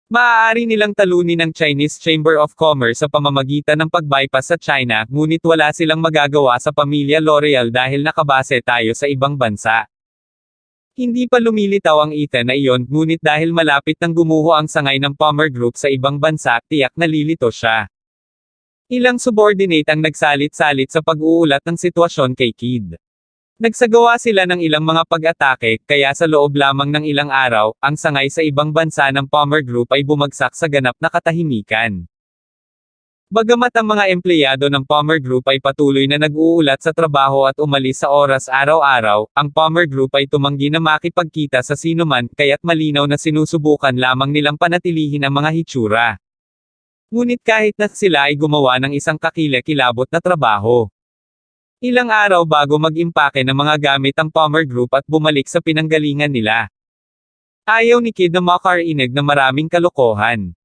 Maaari nilang talunin ang Chinese Chamber of Commerce sa pamamagitan ng pag-bypass sa China, ngunit wala silang magagawa sa pamilya L'Oreal dahil nakabase tayo sa ibang bansa. Hindi pa lumilitaw ang Ethan na iyon, ngunit dahil malapit nang gumuho ang sangay ng Palmer Group sa ibang bansa, tiyak nalilito siya. Ilang subordinate ang nagsalit-salit sa pag-uulat ng sitwasyon kay Kid. Nagsagawa sila ng ilang mga pag-atake, kaya sa loob lamang ng ilang araw, ang sangay sa ibang bansa ng Palmer Group ay bumagsak sa ganap na katahimikan. Bagamat ang mga empleyado ng Palmer Group ay patuloy na nag-uulat sa trabaho at umalis sa oras araw-araw, ang Palmer Group ay tumanggi na makipagkita sa sinuman, kaya't malinaw na sinusubukan lamang nilang panatilihin ang mga hitsura. Ngunit kahit na sila ay gumawa ng isang kakilakilabot na trabaho. Ilang araw bago mag-impake ng mga gamit ang Palmer Group at bumalik sa pinanggalingan nila. Ayaw ni Kid na makarinig na maraming kalokohan.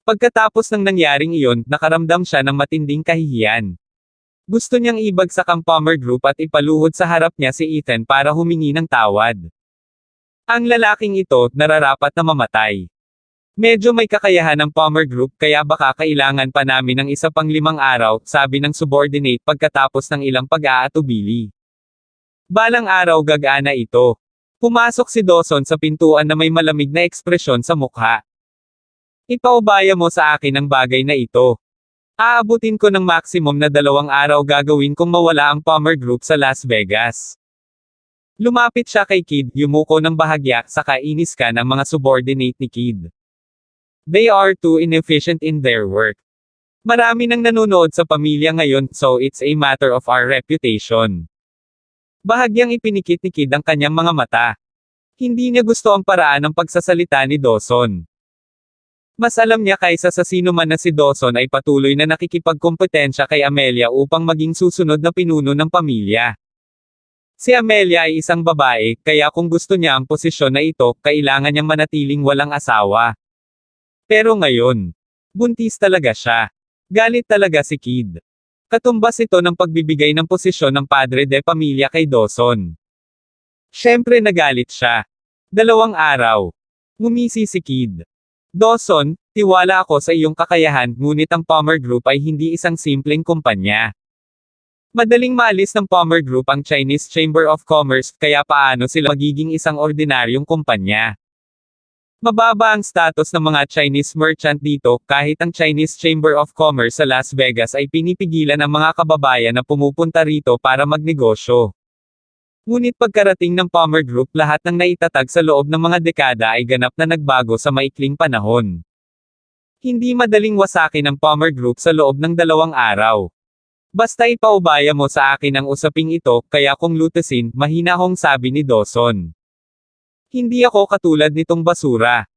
Pagkatapos ng nangyaring iyon, nakaramdam siya ng matinding kahihiyan. Gusto niyang ibagsak ang Palmer Group at ipaluhod sa harap niya si Ethan para humingi ng tawad. Ang lalaking ito, nararapat na mamatay. Medyo may kakayahan ng Palmer Group kaya baka kailangan pa namin ng isa pang 5 araw, sabi ng subordinate pagkatapos ng ilang pag-aatubili. Balang araw gagana ito. Pumasok si Dawson sa pintuan na may malamig na ekspresyon sa mukha. Ipaubaya mo sa akin ang bagay na ito. Aabutin ko ng maximum na 2 araw gagawin kung mawala ang Palmer Group sa Las Vegas. Lumapit siya kay Kid, yumuko ng bahagya, saka inis ka ng mga subordinate ni Kid. They are too inefficient in their work. Marami nang nanonood sa pamilya ngayon, so it's a matter of our reputation. Bahagyang ipinikit ni Kid ang kanyang mga mata. Hindi niya gusto ang paraan ng pagsasalita ni Dawson. Mas alam niya kaysa sa sino man na si Dawson ay patuloy na nakikipagkompetensya kay Amelia upang maging susunod na pinuno ng pamilya. Si Amelia ay isang babae, kaya kung gusto niya ang posisyon na ito, kailangan niyang manatiling walang asawa. Pero ngayon, buntis talaga siya. Galit talaga si Kid. Katumbas ito ng pagbibigay ng posisyon ng padre de pamilya kay Dawson. Siyempre nagalit siya. 2 araw. Ngumisi si Kid. Dawson, tiwala ako sa iyong kakayahan, ngunit ang Palmer Group ay hindi isang simpleng kumpanya. Madaling maalis ng Palmer Group ang Chinese Chamber of Commerce, kaya paano sila magiging isang ordinaryong kumpanya? Mababa ang status ng mga Chinese merchant dito, kahit ang Chinese Chamber of Commerce sa Las Vegas ay pinipigilan ang mga kababayan na pumupunta rito para magnegosyo. Ngunit pagkarating ng Palmer Group, lahat ng naitatag sa loob ng mga dekada ay ganap na nagbago sa maikling panahon. Hindi madaling wasakin ang Palmer Group sa loob ng 2 araw. Basta ipaubaya mo sa akin ang usaping ito, kaya kung lutesin, mahinahong sabi ni Dawson. Hindi ako katulad nitong basura.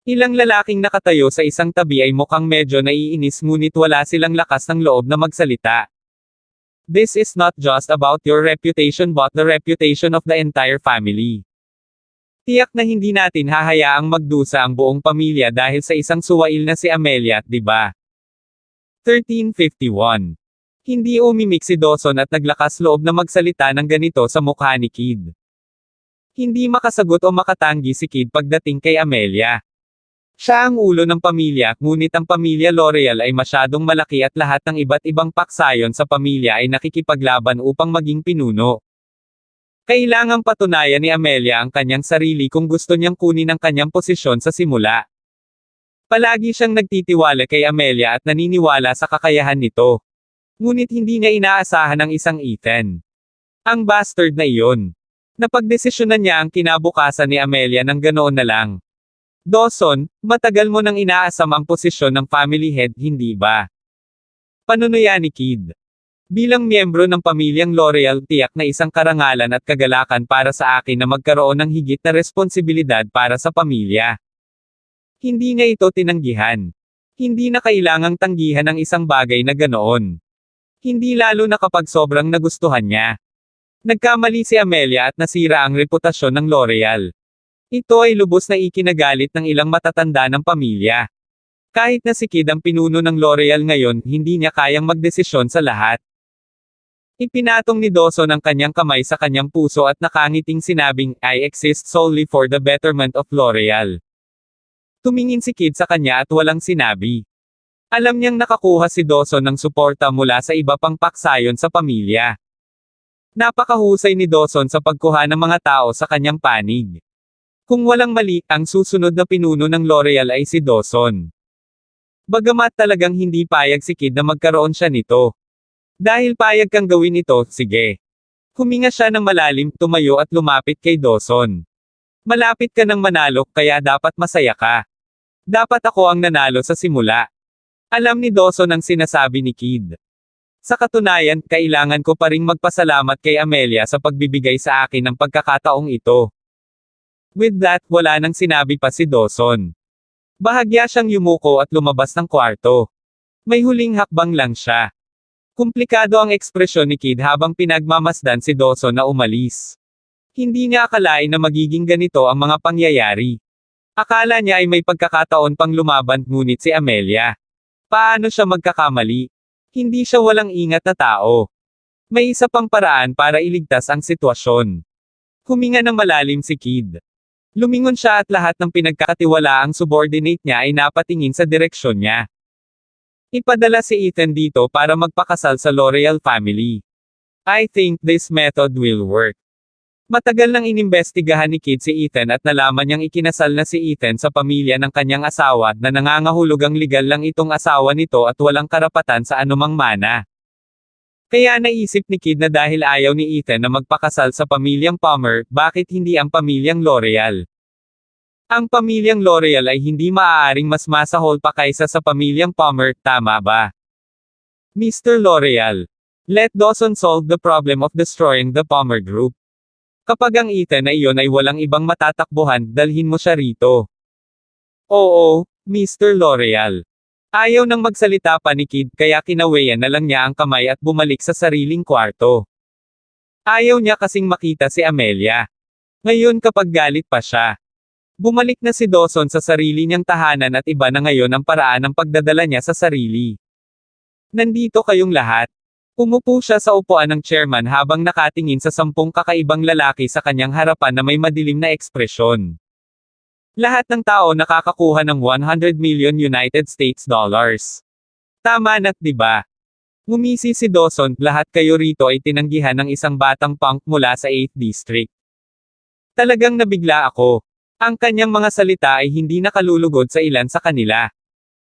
Ilang lalaking nakatayo sa isang tabi ay mukhang medyo naiinis ngunit wala silang lakas ng loob na magsalita. This is not just about your reputation but the reputation of the entire family. Tiyak na hindi natin hahayaang magdusa ang buong pamilya dahil sa isang suwail na si Amelia, di ba? 1351. Hindi umimik si Dawson at naglakas loob na magsalita ng ganito sa mukha ni Kid. Hindi makasagot o makatanggi si Kid pagdating kay Amelia. Siya ang ulo ng pamilya, ngunit ang pamilya L'Oreal ay masyadong malaki at lahat ng iba't ibang paksayon sa pamilya ay nakikipaglaban upang maging pinuno. Kailangang patunayan ni Amelia ang kanyang sarili kung gusto niyang kunin ang kanyang posisyon sa simula. Palagi siyang nagtitiwala kay Amelia at naniniwala sa kakayahan nito. Ngunit hindi niya inaasahan ang isang Ethan. Ang bastard na iyon. Napagdesisyonan niya ang kinabukasan ni Amelia ng ganoon na lang. Dawson, matagal mo nang inaasam ang posisyon ng family head, hindi ba? Panunuya ni Kid. Bilang miyembro ng pamilyang L'Oreal, tiyak na isang karangalan at kagalakan para sa akin na magkaroon ng higit na responsibilidad para sa pamilya. Hindi niya ito tinanggihan. Hindi na kailangang tanggihan ang isang bagay na ganoon. Hindi lalo na kapag sobrang nagustuhan niya. Nagkamali si Amelia at nasira ang reputasyon ng L'Oreal. Ito ay lubos na ikinagalit ng ilang matatanda ng pamilya. Kahit na si Kid ang pinuno ng L'Oreal ngayon, hindi niya kayang magdesisyon sa lahat. Ipinatong ni Dawson ang kanyang kamay sa kanyang puso at nakangiting sinabing, I exist solely for the betterment of L'Oreal. Tumingin si Kid sa kanya at walang sinabi. Alam niyang nakakuha si Dawson ng suporta mula sa iba pang paksayon sa pamilya. Napakahusay ni Dawson sa pagkuha ng mga tao sa kanyang panig. Kung walang mali, ang susunod na pinuno ng L'Oreal ay si Dawson. Bagamat talagang hindi payag si Kid na magkaroon siya nito. Dahil payag kang gawin ito, sige. Huminga siya ng malalim, tumayo at lumapit kay Dawson. Malapit ka ng manalo, kaya dapat masaya ka. Dapat ako ang nanalo sa simula. Alam ni Dawson ang sinasabi ni Kid. Sa katunayan, kailangan ko pa ring magpasalamat kay Amelia sa pagbibigay sa akin ng pagkakataong ito. With that, wala nang sinabi pa si Dawson. Bahagya siyang yumuko at lumabas ng kwarto. May huling hakbang lang siya. Komplikado ang ekspresyon ni Kid habang pinagmamasdan si Dawson na umalis. Hindi niya akalain na magiging ganito ang mga pangyayari. Akala niya ay may pagkakataon pang lumaban, ngunit si Amelia. Paano siya magkakamali? Hindi siya walang ingat na tao. May isa pang paraan para iligtas ang sitwasyon. Huminga ng malalim si Kid. Lumingon siya at lahat ng pinagkakatiwalaang subordinate niya ay napatingin sa direksyon niya. Ipadala si Ethan dito para magpakasal sa L'Oreal family. I think this method will work. Matagal nang inimbestigahan ni Kid si Ethan at nalaman niyang ikinasal na si Ethan sa pamilya ng kanyang asawa na nangangahulugang legal lang itong asawa nito at walang karapatan sa anumang mana. Kaya naisip ni Kid na dahil ayaw ni Ethan na magpakasal sa pamilyang Palmer, bakit hindi ang pamilyang L'Oreal? Ang pamilyang L'Oreal ay hindi maaaring mas masahol pa kaysa sa pamilyang Palmer, tama ba? Mr. L'Oreal. Let Dawson solve the problem of destroying the Palmer Group. Kapag ang Ethan na iyon ay walang ibang matatakbuhan, dalhin mo siya rito. Oo, Mr. L'Oreal. Ayaw nang magsalita pa ni Kid kaya kinawayan na lang niya ang kamay at bumalik sa sariling kwarto. Ayaw niya kasing makita si Amelia. Ngayon kapag galit pa siya. Bumalik na si Dawson sa sarili niyang tahanan at iba na ngayon ang paraan ng pagdadala niya sa sarili. Nandito kayong lahat. Umupo siya sa upuan ng chairman habang nakatingin sa 10 kakaibang lalaki sa kanyang harapan na may madilim na ekspresyon. Lahat ng tao nakakakuha ng 100 million United States dollars. Tama na, di ba? Ngumisi si Dawson, lahat kayo rito ay tinanggihan ng isang batang punk mula sa 8th District. Talagang nabigla ako. Ang kanyang mga salita ay hindi nakalulugod sa ilan sa kanila.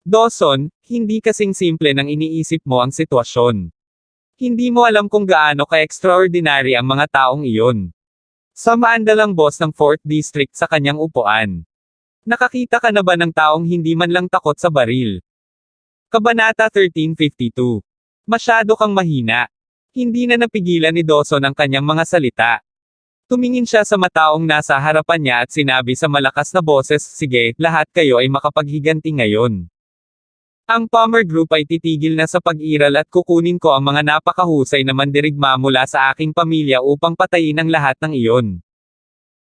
Dawson, hindi kasing simple nang iniisip mo ang sitwasyon. Hindi mo alam kung gaano ka-extraordinary ang mga taong iyon. Sa maandalang boss ng 4th District sa kanyang upuan. Nakakita ka na ba ng taong hindi man lang takot sa baril? Kabanata 1352. Masyado kang mahina. Hindi na napigilan ni Dawson ang kanyang mga salita. Tumingin siya sa mataong nasa harapan niya at sinabi sa malakas na boses, "Sige, lahat kayo ay makapaghiganti ngayon. Ang Palmer Group ay titigil na sa pag-iral at kukunin ko ang mga napakahusay na mandirigma mula sa aking pamilya upang patayin ang lahat ng iyon.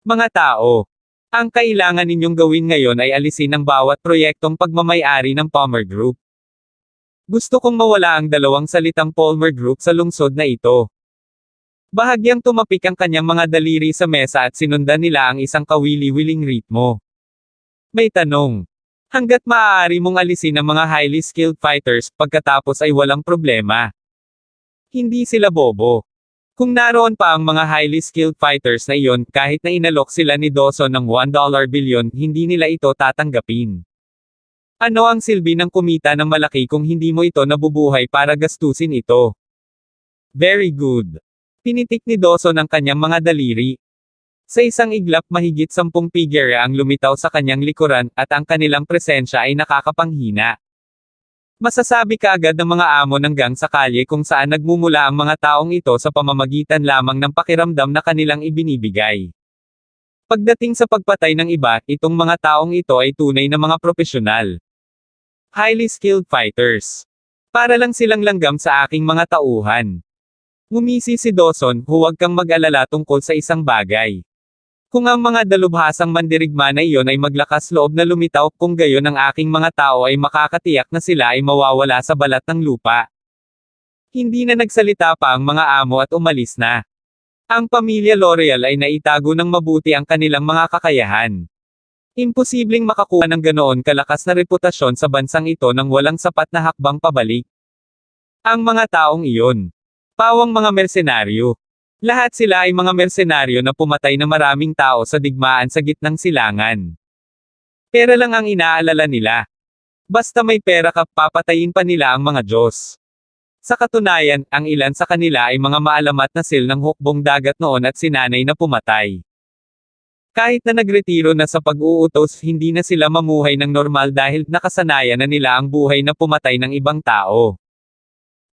Mga tao, ang kailangan ninyong gawin ngayon ay alisin ang bawat proyektong pagmamay-ari ng Palmer Group. Gusto kong mawala ang dalawang salitang Palmer Group sa lungsod na ito." Bahagyang tumapik ang kanyang mga daliri sa mesa at sinundan nila ang isang kawili-wiling ritmo. May tanong. Hanggat maaari mong alisin ang mga highly skilled fighters, pagkatapos ay walang problema. Hindi sila bobo. Kung naroon pa ang mga highly skilled fighters na iyon, kahit na inalok sila ni Dawson ng $1 bilyon, hindi nila ito tatanggapin. Ano ang silbi ng kumita ng malaki kung hindi mo ito nabubuhay para gastusin ito? Very good. Pinitik ni Dawson ang kanyang mga daliri. Sa isang iglap mahigit 10 figure ang lumitaw sa kanyang likuran, at ang kanilang presensya ay nakakapanghina. Masasabi kaagad ng mga amo ng gang sa kalye kung saan nagmumula ang mga taong ito sa pamamagitan lamang ng pakiramdam na kanilang ibinibigay. Pagdating sa pagpatay ng iba, itong mga taong ito ay tunay na mga propesyonal. Highly skilled fighters. Para lang silang langgam sa aking mga tauhan. Ngumisi si Dawson, huwag kang mag-alala tungkol sa isang bagay. Kung ang mga dalubhasang mandirigma na iyon ay maglakas loob na lumitaw, kung gayon ang aking mga tao ay makakatiyak na sila ay mawawala sa balat ng lupa. Hindi na nagsalita pa ang mga amo at umalis na. Ang pamilya L'Oreal ay naitago ng mabuti ang kanilang mga kakayahan. Imposibleng makakuha ng ganoon kalakas na reputasyon sa bansang ito nang walang sapat na hakbang pabalik. Ang mga taong iyon. Pawang mga mersenaryo. Lahat sila ay mga mersenaryo na pumatay na maraming tao sa digmaan sa gitnang silangan. Pera lang ang inaalala nila. Basta may pera ka, papatayin pa nila ang mga Diyos. Sa katunayan, ang ilan sa kanila ay mga maalamat na sil ng hukbong dagat noon at sinanay na pumatay. Kahit na nagretiro na sa pag-uutos, hindi na sila mamuhay ng normal dahil nakasanayan na nila ang buhay na pumatay ng ibang tao.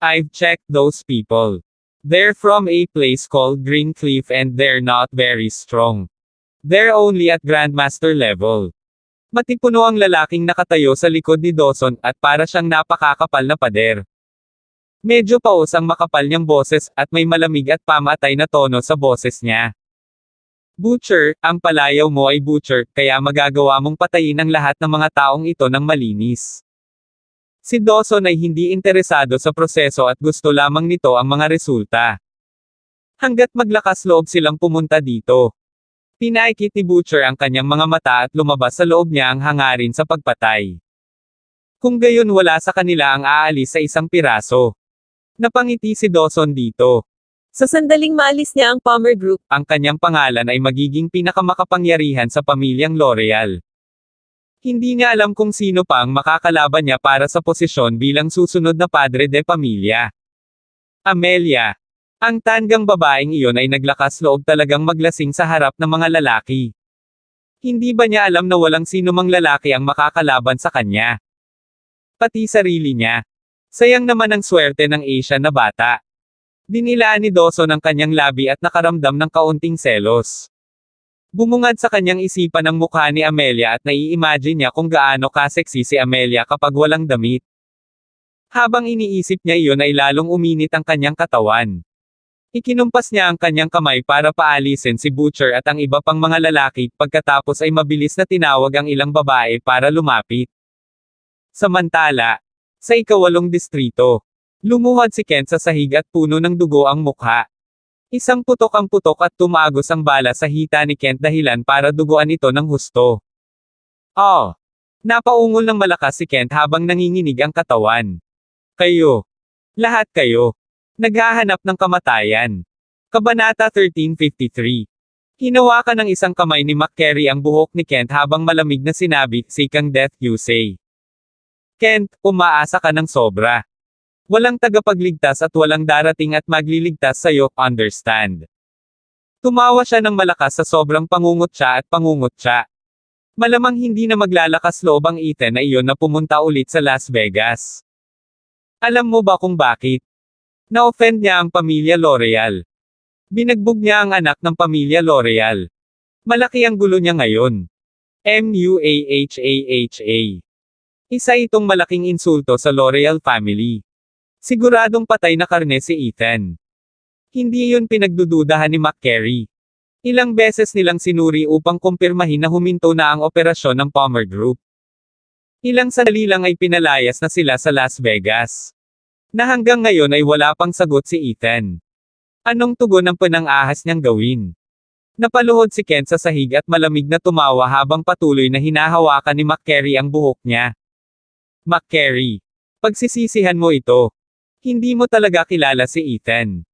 I've checked those people. They're from a place called Greencliff and they're not very strong. They're only at Grandmaster level. Matipuno ang lalaking nakatayo sa likod ni Dawson at para siyang napakakapal na pader. Medyo paos ang makapal niyang boses at may malamig at pamatay na tono sa boses niya. Butcher, ang palayaw mo ay butcher, kaya magagawa mong patayin ang lahat ng mga taong ito ng malinis. Si Dawson ay hindi interesado sa proseso at gusto lamang nito ang mga resulta. Hanggat maglakas loob silang pumunta dito. Pinaikit ni Butcher ang kanyang mga mata at lumabas sa loob niya ang hangarin sa pagpatay. Kung gayon wala sa kanila ang aalis sa isang piraso. Napangiti si Dawson dito. Sa sandaling maalis niya ang Palmer Group, Ang kanyang pangalan ay magiging pinakamakapangyarihan sa pamilyang L'Oreal. Hindi niya alam kung sino pa ang makakalaban niya para sa posisyon bilang susunod na padre de pamilya. Amelia. Ang tandang babaeng iyon ay naglakas loob talagang maglasing sa harap ng mga lalaki. Hindi ba niya alam na walang sinumang lalaki ang makakalaban sa kanya? Pati sarili niya. Sayang naman ang swerte ng Asian na bata. Dinilaan ni Dawson ang kanyang labi at nakaramdam ng kaunting selos. Bumungad sa kanyang isipan ang mukha ni Amelia at nai-imagine niya kung gaano ka-sexy si Amelia kapag walang damit. Habang iniisip niya iyon ay lalong uminit ang kanyang katawan. Ikinumpas niya ang kanyang kamay para paalisin si Butcher at ang iba pang mga lalaki, pagkatapos ay mabilis na tinawag ang ilang babae para lumapit. Samantala, sa ika-8 distrito, lumuhad si Kent sa sahig at puno ng dugo ang mukha. Isang putok ang putok at tumagos ang bala sa hita ni Kent dahilan para duguan ito ng husto. Oh! Napaungol ng malakas si Kent habang nanginginig ang katawan. Kayo. Lahat kayo. Naghahanap ng kamatayan. Kabanata 1353. Hinawakan ng isang kamay ni McCary ang buhok ni Kent habang malamig na sinabi, "Sikang death you say. Kent, umaasa ka ng sobra. Walang tagapagligtas at walang darating at magliligtas sa'yo, understand?" Tumawa siya ng malakas sa sobrang pangungutya at pangungutya. Malamang hindi na maglalakas loob ang Ethan na iyon na pumunta ulit sa Las Vegas. Alam mo ba kung bakit? Na-offend niya ang pamilya L'Oreal. Binagbog niya ang anak ng pamilya L'Oreal. Malaki ang gulo niya ngayon. MUAHAHA. Isa itong malaking insulto sa L'Oreal family. Siguradong patay na karne si Ethan. Hindi iyon pinagdududahan ni McCary. Ilang beses nilang sinuri upang kumpirmahin na huminto na ang operasyon ng Palmer Group. Ilang sandali lang ay pinalayas na sila sa Las Vegas. Na hanggang ngayon ay wala pang sagot si Ethan. Anong tugon ang pinang-ahas niyang gawin? Napaluhod si Kent sa sahig at malamig na tumawa habang patuloy na hinahawakan ni McCary ang buhok niya. McCary, pagsisisihan mo ito. Hindi mo talaga kilala si Ethan.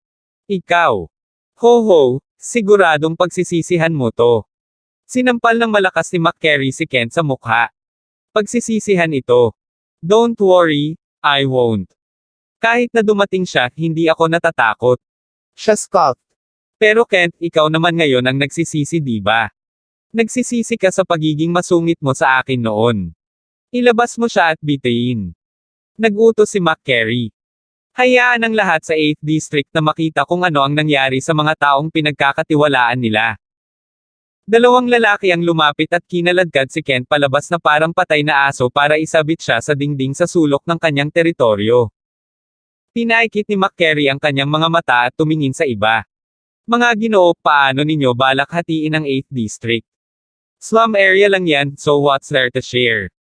Ikaw. Ho, siguradong pagsisisihan mo to. Sinampal ng malakas ni McCary si Kent sa mukha. Pagsisisihan ito. Don't worry, I won't. Kahit na dumating siya, hindi ako natatakot. Siya scoffed. Pero Kent, ikaw naman ngayon ang nagsisisi, di ba? Nagsisisi ka sa pagiging masungit mo sa akin noon. Ilabas mo siya at bitayin. Nag-utos si McCary. Hayaan ang lahat sa 8th District na makita kung ano ang nangyari sa mga taong pinagkakatiwalaan nila. Dalawang lalaki ang lumapit at kinaladkad si Kent palabas na parang patay na aso para isabit siya sa dingding sa sulok ng kanyang teritoryo. Pinaikit ni McCary ang kanyang mga mata at tumingin sa iba. Mga Ginoo, paano ninyo balak hatiin ang 8th District? Slum area lang yan, so what's there to share?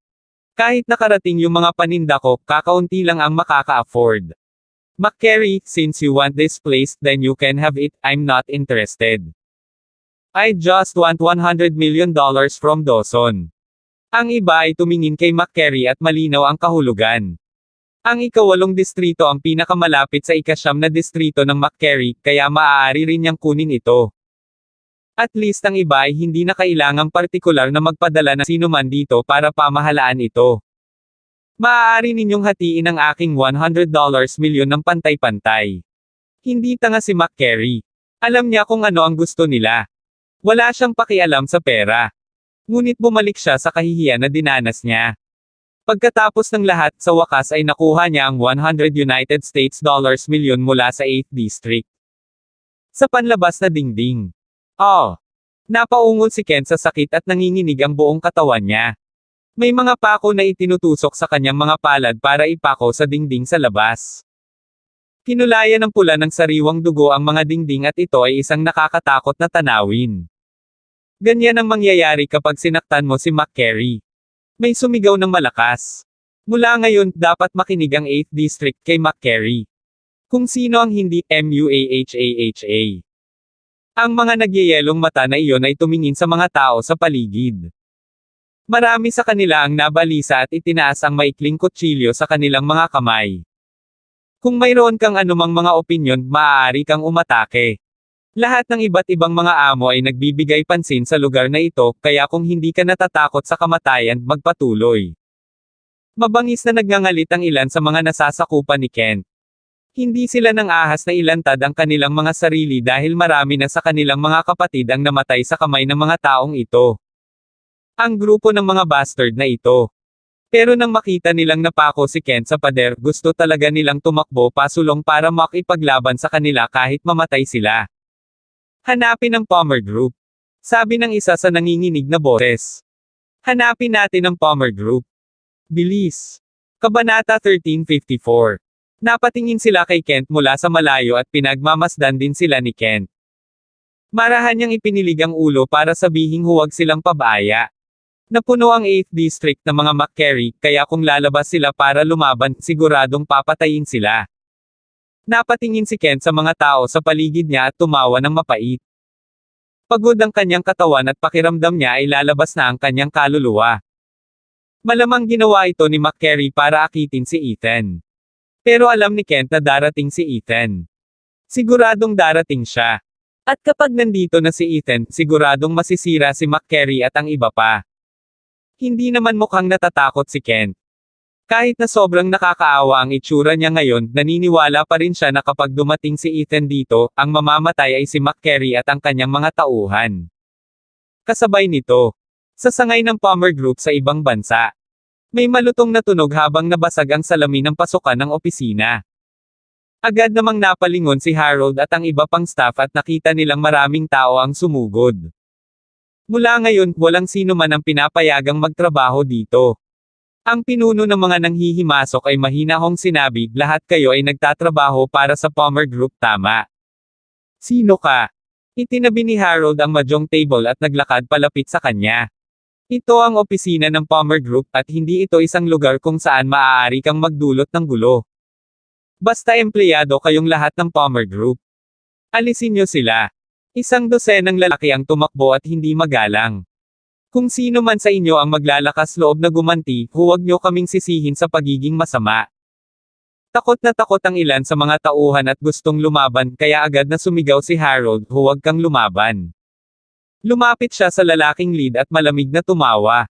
Kahit nakarating yung mga paninda ko, kakaunti lang ang makaka-afford. McCary, since you want this place, then you can have it, I'm not interested. I just want $100 million from Dawson. Ang iba ay tumingin kay McCary at malinaw ang kahulugan. Ang ika-8 distrito ang pinakamalapit sa ika-9 na distrito ng McCary, kaya maaari rin niyang kunin ito. At least ang iba ay hindi na kailangang partikular na magpadala ng sino man dito para pamahalaan ito. Maaari ninyong hatiin ang aking $100 milyon ng pantay-pantay. Hindi tanga si McCary. Alam niya kung ano ang gusto nila. Wala siyang pakialam sa pera. Ngunit bumalik siya sa kahihiyan na dinanas niya. Pagkatapos ng lahat, sa wakas ay nakuha niya ang $100 United States milyon mula sa 8th District. Sa panlabas na dingding. Napaungol si Kent sa sakit at nanginginig ang buong katawan niya. May mga pako na itinutusok sa kanyang mga palad para ipako sa dingding sa labas. Kinulayan ng pula ng sariwang dugo ang mga dingding at ito ay isang nakakatakot na tanawin. Ganyan ang mangyayari kapag sinaktan mo si McCary. May sumigaw ng malakas. Mula ngayon, dapat makinig ang 8th District kay McCary. Kung sino ang hindi, MUAHAHA. Ang mga nagyayelong mata na iyon ay tumingin sa mga tao sa paligid. Marami sa kanila ang nabalisa at itinaas ang maikling kutsilyo sa kanilang mga kamay. Kung mayroon kang anumang mga opinyon, maaari kang umatake. Lahat ng iba't ibang mga amo ay nagbibigay pansin sa lugar na ito, kaya kung hindi ka natatakot sa kamatayan, magpatuloy. Mabangis na nagngangalit ang ilan sa mga nasasakupan ni Kent. Hindi sila nang ahas na ilantad ang kanilang mga sarili dahil marami na sa kanilang mga kapatid ang namatay sa kamay ng mga taong ito. Ang grupo ng mga bastard na ito. Pero nang makita nilang napako si Kent sa pader, gusto talaga nilang tumakbo pasulong para makipaglaban sa kanila kahit mamatay sila. Hanapin ang Palmer Group. Sabi ng isa sa nanginginig na boses. Hanapin natin ang Palmer Group. Bilis. Kabanata 1354. Napatingin sila kay Kent mula sa malayo at pinagmamasdan din sila ni Kent. Marahan niyang ipinilig ang ulo para sabihing huwag silang pabaya. Napuno ang 8th District ng mga McCary, kaya kung lalabas sila para lumaban, siguradong papatayin sila. Napatingin si Kent sa mga tao sa paligid niya at tumawa ng mapait. Pagod ang kanyang katawan at pakiramdam niya ay lalabas na ang kanyang kaluluwa. Malamang ginawa ito ni McCary para akitin si Ethan. Pero alam ni Kent na darating si Ethan. Siguradong darating siya. At kapag nandito na si Ethan, siguradong masisira si McCary at ang iba pa. Hindi naman mukhang natatakot si Kent. Kahit na sobrang nakakaawa ang itsura niya ngayon, naniniwala pa rin siya na kapag dumating si Ethan dito, ang mamamatay ay si McCary at ang kanyang mga tauhan. Kasabay nito, sasangay ng Palmer Group sa ibang bansa. May malutong na tunog habang nabasag ang salamin ng pasukan ng opisina. Agad namang napalingon si Harold at ang iba pang staff at nakita nilang maraming tao ang sumugod. Mula ngayon, walang sino man ang pinapayagang magtrabaho dito. Ang pinuno ng mga nanghihimasok ay mahinahong sinabi, lahat kayo ay nagtatrabaho para sa Palmer Group, tama? Sino ka? Itinabi ni Harold ang mahjong table at naglakad palapit sa kanya. Ito ang opisina ng Palmer Group at hindi ito isang lugar kung saan maaari kang magdulot ng gulo. Basta empleyado kayong lahat ng Palmer Group. Alisin niyo sila. Isang dosenang lalaki ang tumakbo at hindi magalang. Kung sino man sa inyo ang maglalakas loob na gumanti, huwag niyo kaming sisihin sa pagiging masama. Takot na takot ang ilan sa mga tauhan at gustong lumaban kaya agad na sumigaw si Harold, huwag kang lumaban. Lumapit siya sa lalaking lead at malamig na tumawa.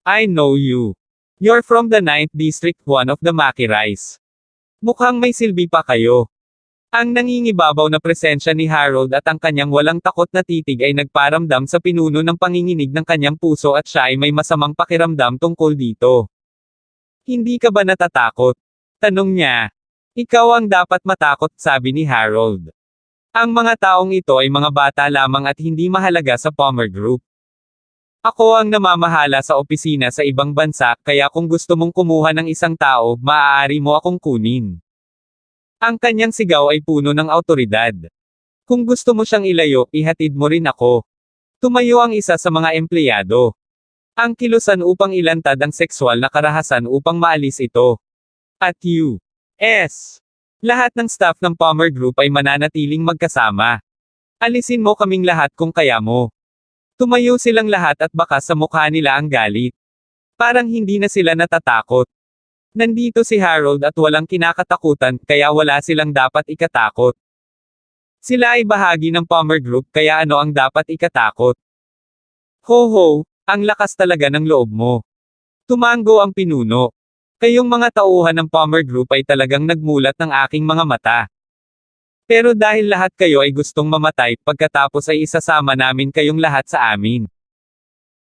I know you. You're from the 9th District, one of the Makirais. Mukhang may silbi pa kayo. Ang nangingibabaw na presensya ni Harold at ang kanyang walang takot na titig ay nagparamdam sa pinuno ng panginginig ng kanyang puso at siya ay may masamang pakiramdam tungkol dito. Hindi ka ba natatakot? Tanong niya. Ikaw ang dapat matakot, sabi ni Harold. Ang mga taong ito ay mga bata lamang at hindi mahalaga sa Palmer Group. Ako ang namamahala sa opisina sa ibang bansa, kaya kung gusto mong kumuha ng isang tao, maaari mo akong kunin. Ang kanyang sigaw ay puno ng awtoridad. Kung gusto mo siyang ilayo, ihatid mo rin ako. Tumayo ang isa sa mga empleyado. Ang kilusan upang ilantad ang sexual na karahasan upang maalis ito. At U.S. Lahat ng staff ng Palmer Group ay mananatiling magkasama. Alisin mo kaming lahat kung kaya mo. Tumayo silang lahat at baka sa mukha nila ang galit. Parang hindi na sila natatakot. Nandito si Harold at walang kinakatakutan, kaya wala silang dapat ikatakot. Sila ay bahagi ng Palmer Group, kaya ano ang dapat ikatakot? Ho ho, ang lakas talaga ng loob mo. Tumango ang pinuno. Kayong mga tauhan ng Palmer Group ay talagang nagmulat ng aking mga mata. Pero dahil lahat kayo ay gustong mamatay, pagkatapos ay isasama namin kayong lahat sa amin.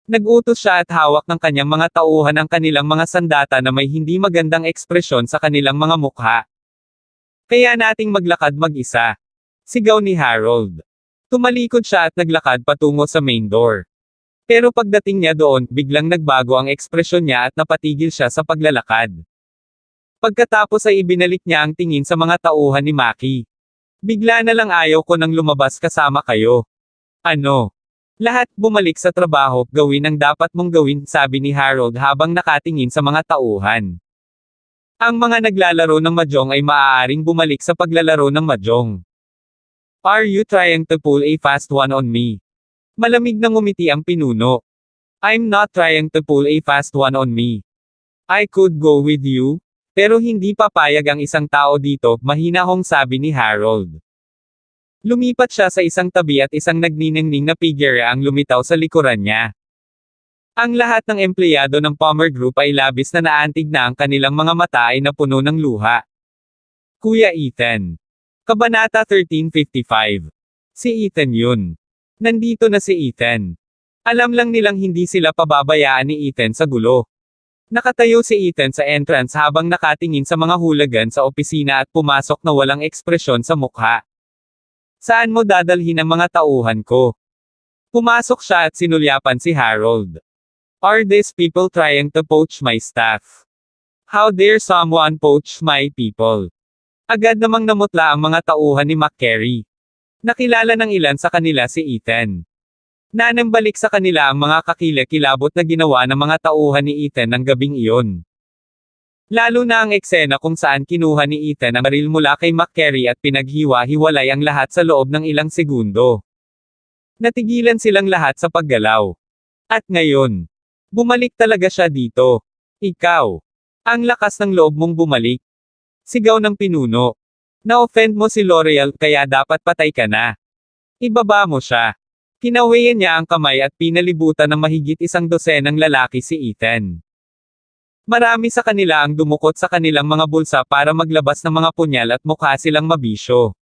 Nag-utos siya at hawak ng kanyang mga tauhan ang kanilang mga sandata na may hindi magandang ekspresyon sa kanilang mga mukha. Kaya nating maglakad mag-isa. Sigaw ni Harold. Tumalikod siya at naglakad patungo sa main door. Pero pagdating niya doon, biglang nagbago ang ekspresyon niya at napatigil siya sa paglalakad. Pagkatapos ay ibinalik niya ang tingin sa mga tauhan ni Maki. Bigla na lang ayaw ko nang lumabas kasama kayo. Ano? Lahat bumalik sa trabaho, gawin ang dapat mong gawin, sabi ni Harold habang nakatingin sa mga tauhan. Ang mga naglalaro ng mahjong ay maaaring bumalik sa paglalaro ng mahjong. Are you trying to pull a fast one on me? Malamig na ngumiti ang pinuno. I'm not trying to pull a fast one on me. I could go with you, pero hindi papayag ang isang tao dito, mahinahong sabi ni Harold. Lumipat siya sa isang tabi at isang nagniningning na figure ang lumitaw sa likuran niya. Ang lahat ng empleyado ng Palmer Group ay labis na naantig na ang kanilang mga mata ay napuno ng luha. Kuya Ethan. Kabanata 1355. Si Ethan yun. Nandito na si Ethan. Alam lang nilang hindi sila pababayaan ni Ethan sa gulo. Nakatayo si Ethan sa entrance habang nakatingin sa mga hulagan sa opisina at pumasok na walang ekspresyon sa mukha. Saan mo dadalhin ang mga tauhan ko? Pumasok siya at sinulyapan si Harold. Are these people trying to poach my staff? How dare someone poach my people? Agad namang namutla ang mga tauhan ni McCary. Nakilala ng ilan sa kanila si Ethan. Nanambalik sa kanila ang mga kakilakilabot na ginawa ng mga tauhan ni Ethan ng gabing iyon. Lalo na ang eksena kung saan kinuha ni Ethan ang baril mula kay McCary at pinaghiwa-hiwalay ang lahat sa loob ng ilang segundo. Natigilan silang lahat sa paggalaw. At ngayon, bumalik talaga siya dito. Ikaw. Ang lakas ng loob mong bumalik. Sigaw ng pinuno. Na-offend mo si L'Oreal kaya dapat patay ka na. Ibaba mo siya. Kinawayan niya ang kamay at pinalibutan ng mahigit 100 lalaki si Ethan. Marami sa kanila ang dumukot sa kanilang mga bulsa para maglabas ng mga punyal at mukha silang mabisyo.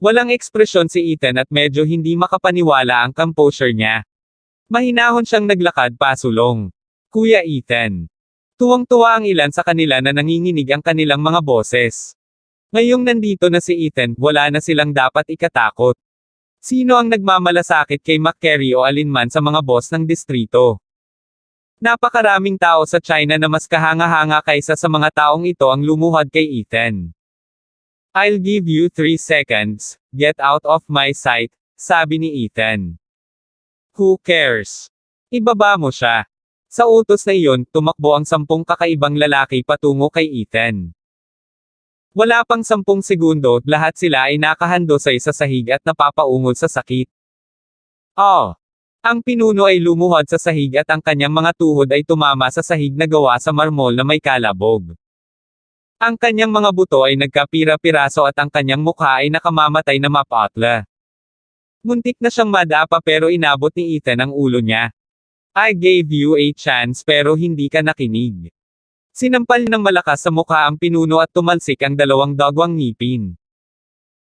Walang ekspresyon si Ethan at medyo hindi makapaniwala ang composure niya. Mahinahon siyang naglakad pasulong. Kuya Ethan. Tuwang-tuwa ang ilan sa kanila na nanginginig ang kanilang mga boses. Ngayong nandito na si Ethan, wala na silang dapat ikatakot. Sino ang nagmamalasakit kay McCary o alinman sa mga boss ng distrito? Napakaraming tao sa China na mas kahanga-hanga kaysa sa mga taong ito ang lumuhad kay Ethan. I'll give you 3 seconds, get out of my sight, sabi ni Ethan. Who cares? Ibaba mo siya. Sa utos na iyon, tumakbo ang 10 kakaibang lalaki patungo kay Ethan. Wala pang 10 segundo, lahat sila ay nakahandosay sa sahig at napapaungol sa sakit. Oh! Ang pinuno ay lumuhod sa sahig at ang kanyang mga tuhod ay tumama sa sahig na gawa sa marmol na may kalabog. Ang kanyang mga buto ay nagkapira-piraso at ang kanyang mukha ay nakamamatay na mapatla. Muntik na siyang madapa pero inabot ni Ethan ang ulo niya. I gave you a chance pero hindi ka nakinig. Sinampal ng malakas sa mukha ang pinuno at tumalsik ang 2 dagwang ngipin.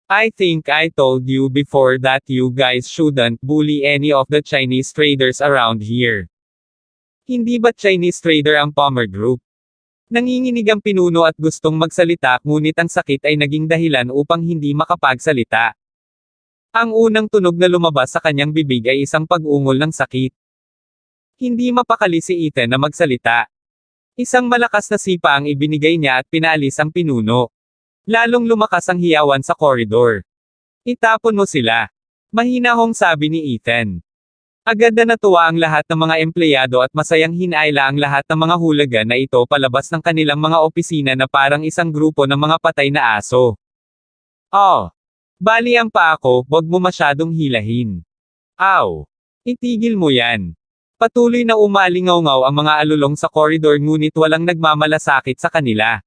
I think I told you before that you guys shouldn't bully any of the Chinese traders around here. Hindi ba Chinese trader ang Palmer Group? Nanginginig ang pinuno at gustong magsalita ngunit ang sakit ay naging dahilan upang hindi makapagsalita. Ang unang tunog na lumabas sa kanyang bibig ay isang pag-ungol ng sakit. Hindi mapakali si Ethan na magsalita. Isang malakas na sipa ang ibinigay niya at pinaalis ang pinuno. Lalong lumakas ang hiyawan sa koridor. Itapon mo sila. Mahinahong sabi ni Ethan. Agad na natuwa ang lahat ng mga empleyado at masayang hinayla ang lahat ng mga hulagan na ito palabas ng kanilang mga opisina na parang isang grupo ng mga patay na aso. Oh! Bali ang paa ko, wag mo masyadong hilahin. Aw! Itigil mo yan. Patuloy na umalingaw-ngaw ang mga alulong sa koridor ngunit walang nagmamalasakit sa kanila.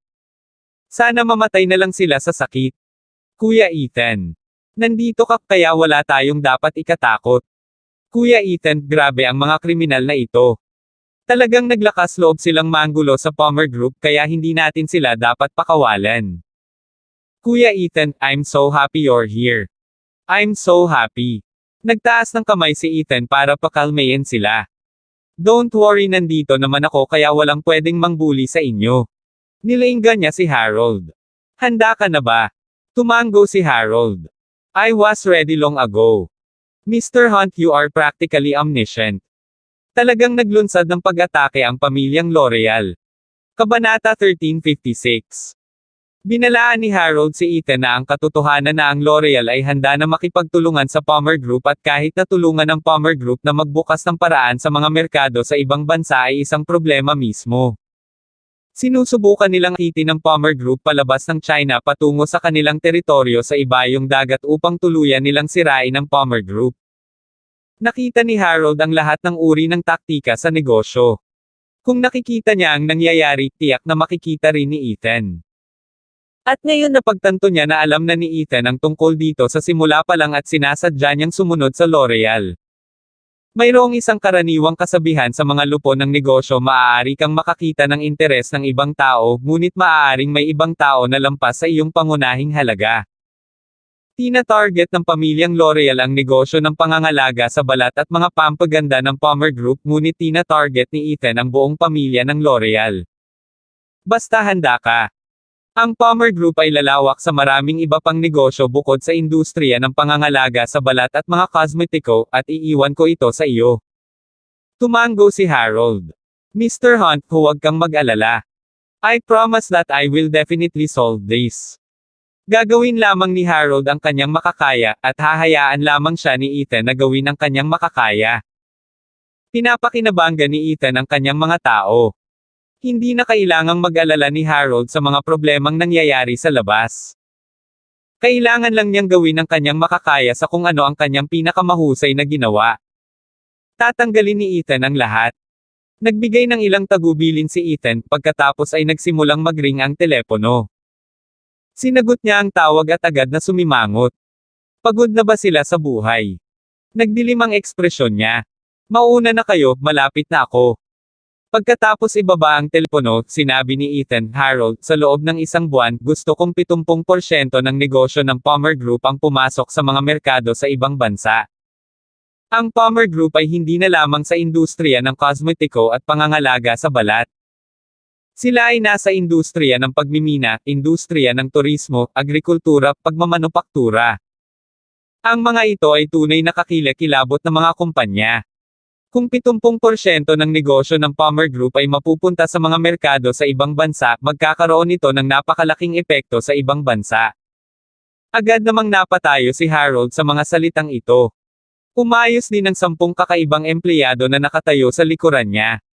Sana mamatay na lang sila sa sakit. Kuya Ethan. Nandito ka kaya wala tayong dapat ikatakot. Kuya Ethan, grabe ang mga kriminal na ito. Talagang naglakas loob silang manggulo sa Palmer Group kaya hindi natin sila dapat pakawalan. Kuya Ethan, I'm so happy you're here. I'm so happy. Nagtaas ng kamay si Ethan para pakalmayin sila. Don't worry, nandito naman ako kaya walang pwedeng mangbuli sa inyo. Nilainggan niya si Harold. Handa ka na ba? Tumango si Harold. I was ready long ago. Mr. Hunt, you are practically omniscient. Talagang naglunsad ng pag-atake ang pamilyang L'Oreal. Kabanata 1356. Binalaan ni Harold si Ethan na ang katotohanan na ang L'Oreal ay handa na makipagtulungan sa Palmer Group at kahit na tulungan ng Palmer Group na magbukas ng paraan sa mga merkado sa ibang bansa ay isang problema mismo. Sinusubukan nilang akitin ng Palmer Group palabas ng China patungo sa kanilang teritoryo sa ibayong dagat upang tuluyan nilang sirain ang Palmer Group. Nakita ni Harold ang lahat ng uri ng taktika sa negosyo. Kung nakikita niya ang nangyayari, tiyak na makikita rin ni Ethan. At ngayon napagtanto niya na alam na ni Ethan ang tungkol dito sa simula pa lang at sinasadya niyang sumunod sa L'Oreal. Mayroong isang karaniwang kasabihan sa mga lupon ng negosyo, maaari kang makakita ng interes ng ibang tao, ngunit maaaring may ibang tao na lampas sa iyong pangunahing halaga. Tina-target ng pamilyang L'Oreal ang negosyo ng pangangalaga sa balat at mga pampaganda ng Palmer Group, ngunit tina-target ni Ethan ang buong pamilya ng L'Oreal. Basta handa ka. Ang Palmer Group ay lalawak sa maraming iba pang negosyo bukod sa industriya ng pangangalaga sa balat at mga kosmetiko, at iiwan ko ito sa iyo. Tumango si Harold. Mr. Hunt, huwag kang mag-alala. I promise that I will definitely solve this. Gagawin lamang ni Harold ang kanyang makakaya, at hahayaan lamang siya ni Ethan na gawin ang kanyang makakaya. Pinapakinabangga ni Ethan ang kanyang mga tao. Hindi na kailangang mag-alala ni Harold sa mga problemang nangyayari sa labas. Kailangan lang niyang gawin ang kanyang makakaya sa kung ano ang kanyang pinakamahusay na ginawa. Tatanggalin ni Ethan ang lahat. Nagbigay ng ilang tagubilin si Ethan, pagkatapos ay nagsimulang mag-ring ang telepono. Sinagot niya ang tawag at agad na sumimangot. Pagod na ba sila sa buhay? Nagdilim ang ekspresyon niya. Mauna na kayo, malapit na ako. Pagkatapos ibaba ang telepono, sinabi ni Ethan, Harold, sa loob ng isang buwan, gusto kong 70% ng negosyo ng Palmer Group ang pumasok sa mga merkado sa ibang bansa. Ang Palmer Group ay hindi na lamang sa industriya ng kosmetiko at pangangalaga sa balat. Sila ay nasa industriya ng pagmimina, industriya ng turismo, agrikultura, pagmamanupaktura. Ang mga ito ay tunay na kakilakilabot na mga kumpanya. Kung 70% ng negosyo ng Palmer Group ay mapupunta sa mga merkado sa ibang bansa, magkakaroon ito ng napakalaking epekto sa ibang bansa. Agad namang napatayo si Harold sa mga salitang ito. Umayos din ang 10 kakaibang empleyado na nakatayo sa likuran niya.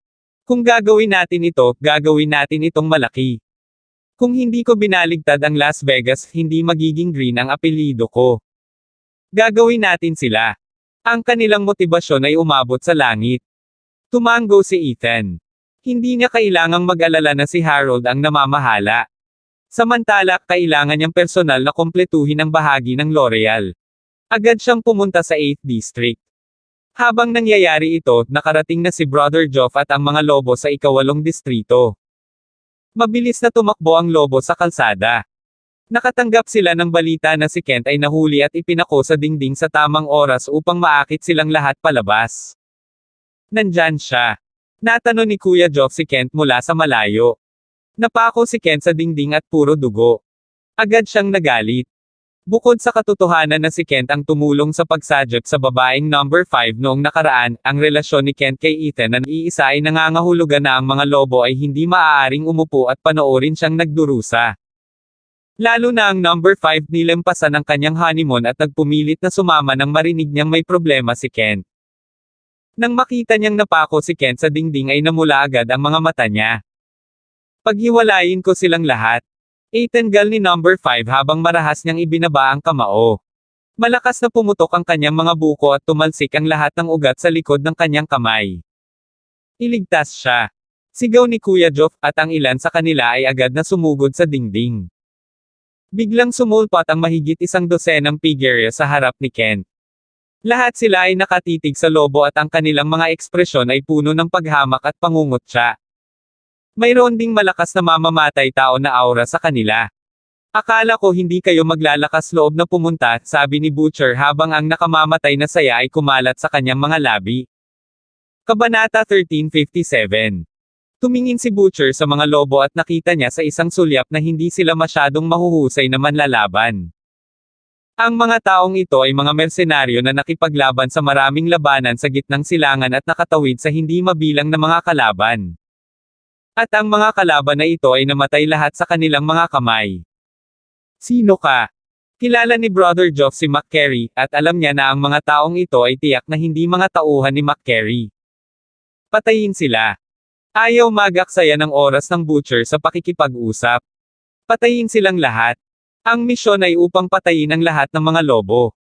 Kung gagawin natin ito, gagawin natin itong malaki. Kung hindi ko binaligtad ang Las Vegas, hindi magiging green ang apelyido ko. Gagawin natin sila. Ang kanilang motibasyon ay umabot sa langit. Tumango si Ethan. Hindi niya kailangang mag-alala na si Harold ang namamahala. Samantala, kailangan niyang personal na kumpletuhin ang bahagi ng L'Oreal. Agad siyang pumunta sa 8th District. Habang nangyayari ito, nakarating na si Brother Geoff at ang mga lobo sa ika-8 distrito. Mabilis na tumakbo ang lobo sa kalsada. Nakatanggap sila ng balita na si Kent ay nahuli at ipinako sa dingding sa tamang oras upang maakit silang lahat palabas. Nandyan siya. Natanong ni Kuya Geoff si Kent mula sa malayo. Napako si Kent sa dingding at puro dugo. Agad siyang nagalit. Bukod sa katotohanan na si Kent ang tumulong sa pagsadyot sa babaeng number 5 noong nakaraan, ang relasyon ni Kent kay Ethan na iisa ay nangangahulugan na ang mga lobo ay hindi maaaring umupo at panoorin siyang nagdurusa. Lalo na ang number 5 nilampasan ang kanyang honeymoon at nagpumilit na sumama nang marinig niyang may problema si Kent. Nang makita niyang napako si Kent sa dingding ay namula agad ang mga mata niya. Paghiwalayin ko silang lahat. Tanggal ni number 5 habang marahas niyang ibinaba ang kamao. Malakas na pumutok ang kanyang mga buko at tumalsik ang lahat ng ugat sa likod ng kanyang kamay. Iligtas siya. Sigaw ni Kuya Geoff at ang ilan sa kanila ay agad na sumugod sa dingding. Biglang sumulpat ang mahigit 12 figure sa harap ni Kent. Lahat sila ay nakatitig sa lobo at ang kanilang mga ekspresyon ay puno ng paghamak at pangungutya. Mayroon ding malakas na mamamatay tao na aura sa kanila. Akala ko hindi kayo maglalakas loob na pumunta, sabi ni Butcher habang ang nakamamatay na saya ay kumalat sa kanyang mga labi. Kabanata 1357. Tumingin si Butcher sa mga lobo at nakita niya sa isang sulyap na hindi sila masyadong mahuhusay na manlalaban. Ang mga taong ito ay mga mersenaryo na nakipaglaban sa maraming labanan sa gitnang silangan at nakatawid sa hindi mabilang na mga kalaban. At ang mga kalaban na ito ay namatay lahat sa kanilang mga kamay. Sino ka? Kilala ni Brother Geoff si McCary, at alam niya na ang mga taong ito ay tiyak na hindi mga tauhan ni McCary. Patayin sila. Ayaw magaksaya ng oras ng Butcher sa pakikipag-usap. Patayin silang lahat. Ang misyon ay upang patayin ang lahat ng mga lobo.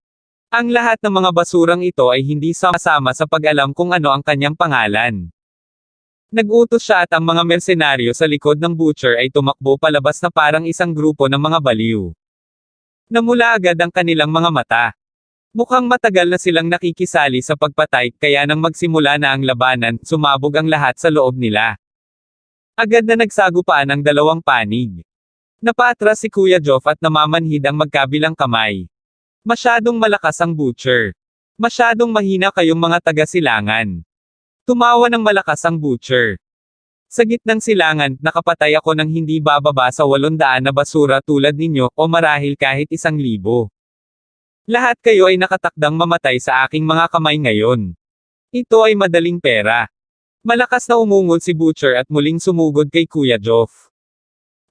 Ang lahat ng mga basurang ito ay hindi sama-sama sa pag-alam kung ano ang kanyang pangalan. Nag-utos siya at ang mga mersenaryo sa likod ng Butcher ay tumakbo palabas na parang isang grupo ng mga baliw. Namula agad ang kanilang mga mata. Mukhang matagal na silang nakikisali sa pagpatay, kaya nang magsimula na ang labanan, sumabog ang lahat sa loob nila. Agad na nagsagupaan ang dalawang panig. Napatras si Kuya Geoff at namamanhid ang magkabilang kamay. Masyadong malakas ang Butcher. Masyadong mahina kayong mga taga-silangan. Tumawa ng malakas ang Butcher. Sa gitnang silangan, nakapatay ako ng hindi bababa sa 800 na basura tulad ninyo, o marahil kahit 1,000. Lahat kayo ay nakatakdang mamatay sa aking mga kamay ngayon. Ito ay madaling pera. Malakas na umungol si Butcher at muling sumugod kay Kuya Geoff.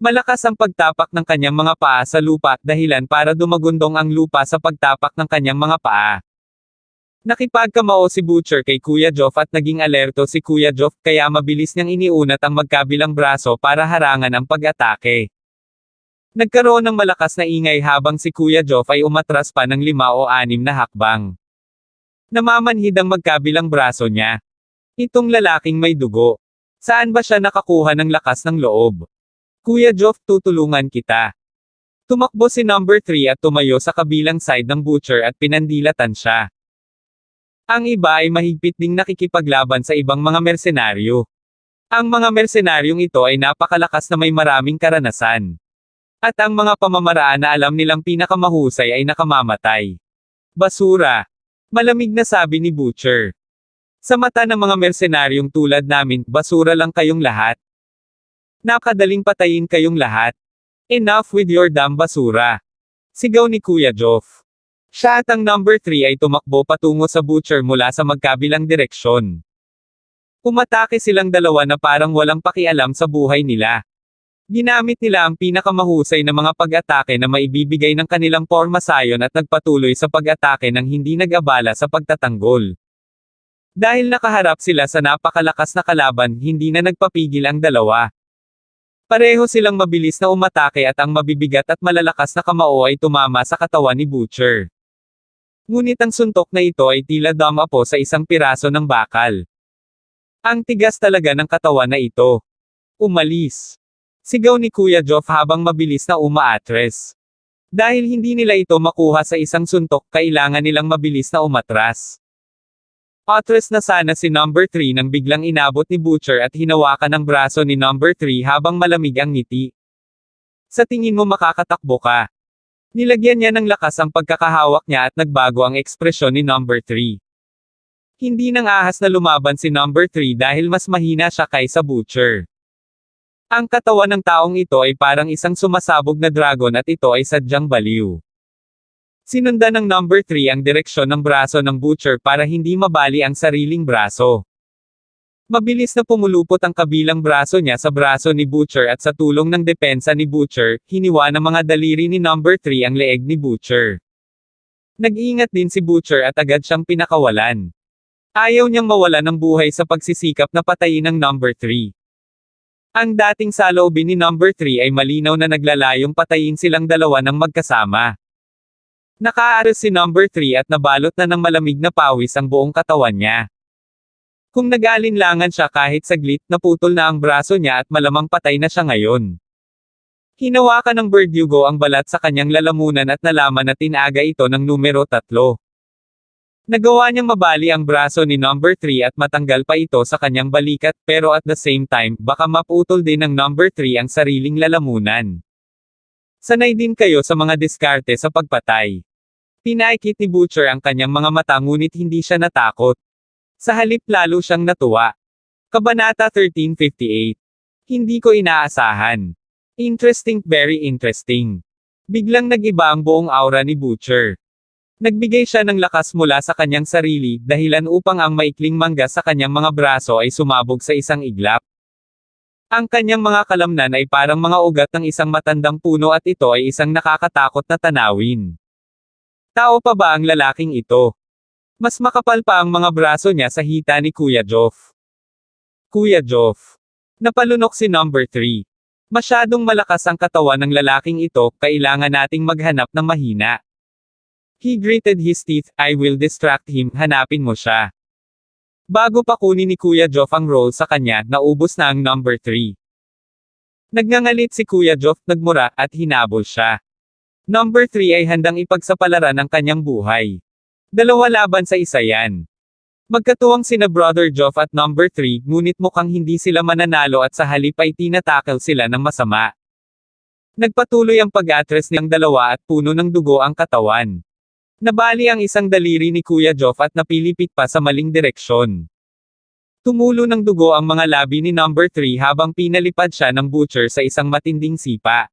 Malakas ang pagtapak ng kanyang mga paa sa lupa, dahilan para dumagundong ang lupa sa pagtapak ng kanyang mga paa. Nakipagkamao si Butcher kay Kuya Geoff at naging alerto si Kuya Geoff, kaya mabilis niyang iniunat ang magkabilang braso para harangan ang pag-atake. Nagkaroon ng malakas na ingay habang si Kuya Geoff ay umatras pa ng 5 o 6 na hakbang. Namamanhid ang magkabilang braso niya. Itong lalaking may dugo. Saan ba siya nakakuha ng lakas ng loob? Kuya Geoff, tutulungan kita. Tumakbo si number 3 at tumayo sa kabilang side ng butcher at pinandilatan siya. Ang iba ay mahigpit ding nakikipaglaban sa ibang mga mersenaryo. Ang mga mersenaryong ito ay napakalakas na may maraming karanasan. At ang mga pamamaraan na alam nilang pinakamahusay ay nakamamatay. Basura. Malamig na sabi ni Butcher. Sa mata ng mga mersenaryong tulad namin, basura lang kayong lahat. Nakadaling patayin kayong lahat. Enough with your damn basura. Sigaw ni Kuya Joff. Siya at ang number 3 ay tumakbo patungo sa Butcher mula sa magkabilang direksyon. Umatake silang dalawa na parang walang pakialam sa buhay nila. Ginamit nila ang pinakamahusay na mga pag-atake na maibibigay ng kanilang pormasayon at nagpatuloy sa pag-atake nang hindi nag-abala sa pagtatanggol. Dahil nakaharap sila sa napakalakas na kalaban, hindi na nagpapigil ang dalawa. Pareho silang mabilis na umatake at ang mabibigat at malalakas na kamao ay tumama sa katawan ni Butcher. Ngunit ang suntok na ito ay tila damapo sa isang piraso ng bakal. Ang tigas talaga ng katawan na ito. Umalis. Sigaw ni Kuya Joff habang mabilis na umaatres. Dahil hindi nila ito makuha sa isang suntok, kailangan nilang mabilis na umatras. Atres na sana si number 3 nang biglang inabot ni Butcher at hinawakan ang braso ni number 3 habang malamig ang ngiti. Sa tingin mo makakatakbo ka? Nilagyan niya ng lakas ang pagkakahawak niya at nagbago ang ekspresyon ni number 3. Hindi nang ahas na lumaban si number 3 dahil mas mahina siya kaysa Butcher. Ang katawan ng taong ito ay parang isang sumasabog na dragon at ito ay sadyang baliw. Sinundan ng number 3 ang direksyon ng braso ng Butcher para hindi mabali ang sariling braso. Mabilis na pumulupot ang kabilang braso niya sa braso ni Butcher at sa tulong ng depensa ni Butcher, hiniwa ng mga daliri ni number 3 ang leeg ni Butcher. Nag-iingat din si Butcher at agad siyang pinakawalan. Ayaw niyang mawala ng buhay sa pagsisikap na patayin ng number 3. Ang dating saloobin ni number 3 ay malinaw na naglalayong patayin silang dalawa ng magkasama. Nakaaras si number 3 at nabalot na ng malamig na pawis ang buong katawan niya. Kung nag-aalinlangan siya kahit saglit, naputol na ang braso niya at malamang patay na siya ngayon. Hinawakan ng Verdugo ang balat sa kanyang lalamunan at nalaman na tinaga ito ng numero 3. Nagawa niyang mabali ang braso ni number 3 at matanggal pa ito sa kanyang balikat, pero at the same time, baka maputol din ng number 3 ang sariling lalamunan. Sanay din kayo sa mga diskarte sa pagpatay. Pinaikit ni Butcher ang kanyang mga mata ngunit hindi siya natakot. Sa halip lalo siyang natuwa. Kabanata 1358. Hindi ko inaasahan. Interesting, very interesting. Biglang nag-iba ang buong aura ni Butcher. Nagbigay siya ng lakas mula sa kanyang sarili, dahilan upang ang maikling mangga sa kanyang mga braso ay sumabog sa isang iglap. Ang kanyang mga kalamnan ay parang mga ugat ng isang matandang puno at ito ay isang nakakatakot na tanawin. Tao pa ba ang lalaking ito? Mas makapal pa ang mga braso niya sa hita ni Kuya Joff. Kuya Joff. Napalunok si number 3. Masyadong malakas ang katawan ng lalaking ito, kailangan nating maghanap ng mahina. He gritted his teeth, I will distract him, hanapin mo siya. Bago pa kunin ni Kuya Joff ang roll sa kanya, naubos na ang number 3. Nagngangalit si Kuya Joff, nagmura, at hinabol siya. Number 3 ay handang ipagsapalaran ang kanyang buhay. Dalawa laban sa isa yan. Magkatuwang sina Brother Joff at number 3, ngunit mukhang hindi sila mananalo at sa halip ay tinatackle sila ng masama. Nagpatuloy ang pag-atres niyang dalawa at puno ng dugo ang katawan. Nabali ang isang daliri ni Kuya Joff at napilipit pa sa maling direksyon. Tumulo ng dugo ang mga labi ni number 3 habang pinalipad siya ng Butcher sa isang matinding sipa.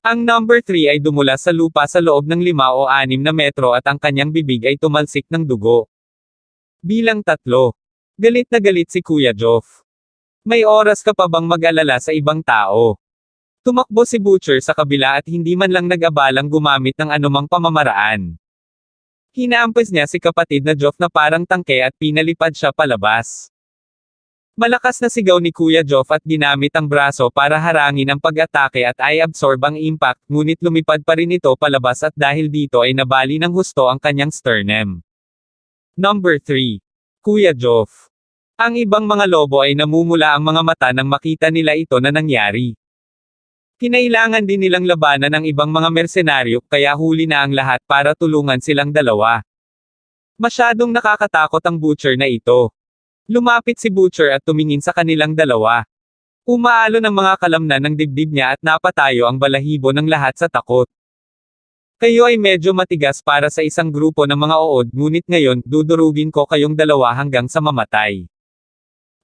Ang number 3 ay dumulas sa lupa sa loob ng 5 o 6 na metro at ang kanyang bibig ay tumalsik ng dugo. Bilang 3. Galit na galit si Kuya Joff. May oras ka pa bang mag-alala sa ibang tao? Tumakbo si Butcher sa kabila at hindi man lang nag-abalang gumamit ng anumang pamamaraan. Hinaampas niya si kapatid na Joff na parang tangke at pinalipad siya palabas. Malakas na sigaw ni Kuya Joff at ginamit ang braso para harangin ang pag-atake at ay absorb ang impact, ngunit lumipad pa rin ito palabas at dahil dito ay nabali ng husto ang kanyang sternum. Number 3. Kuya Joff. Ang ibang mga lobo ay namumula ang mga mata nang makita nila ito na nangyari. Kinailangan din nilang labanan ang ibang mga mersenaryo kaya huli na ang lahat para tulungan silang dalawa. Masyadong nakakatakot ang Butcher na ito. Lumapit si Butcher at tumingin sa kanilang dalawa. Umaalon ang mga kalamnan ng dibdib niya at napatayo ang balahibo ng lahat sa takot. Kayo ay medyo matigas para sa isang grupo ng mga ood ngunit ngayon dudurugin ko kayong dalawa hanggang sa mamatay.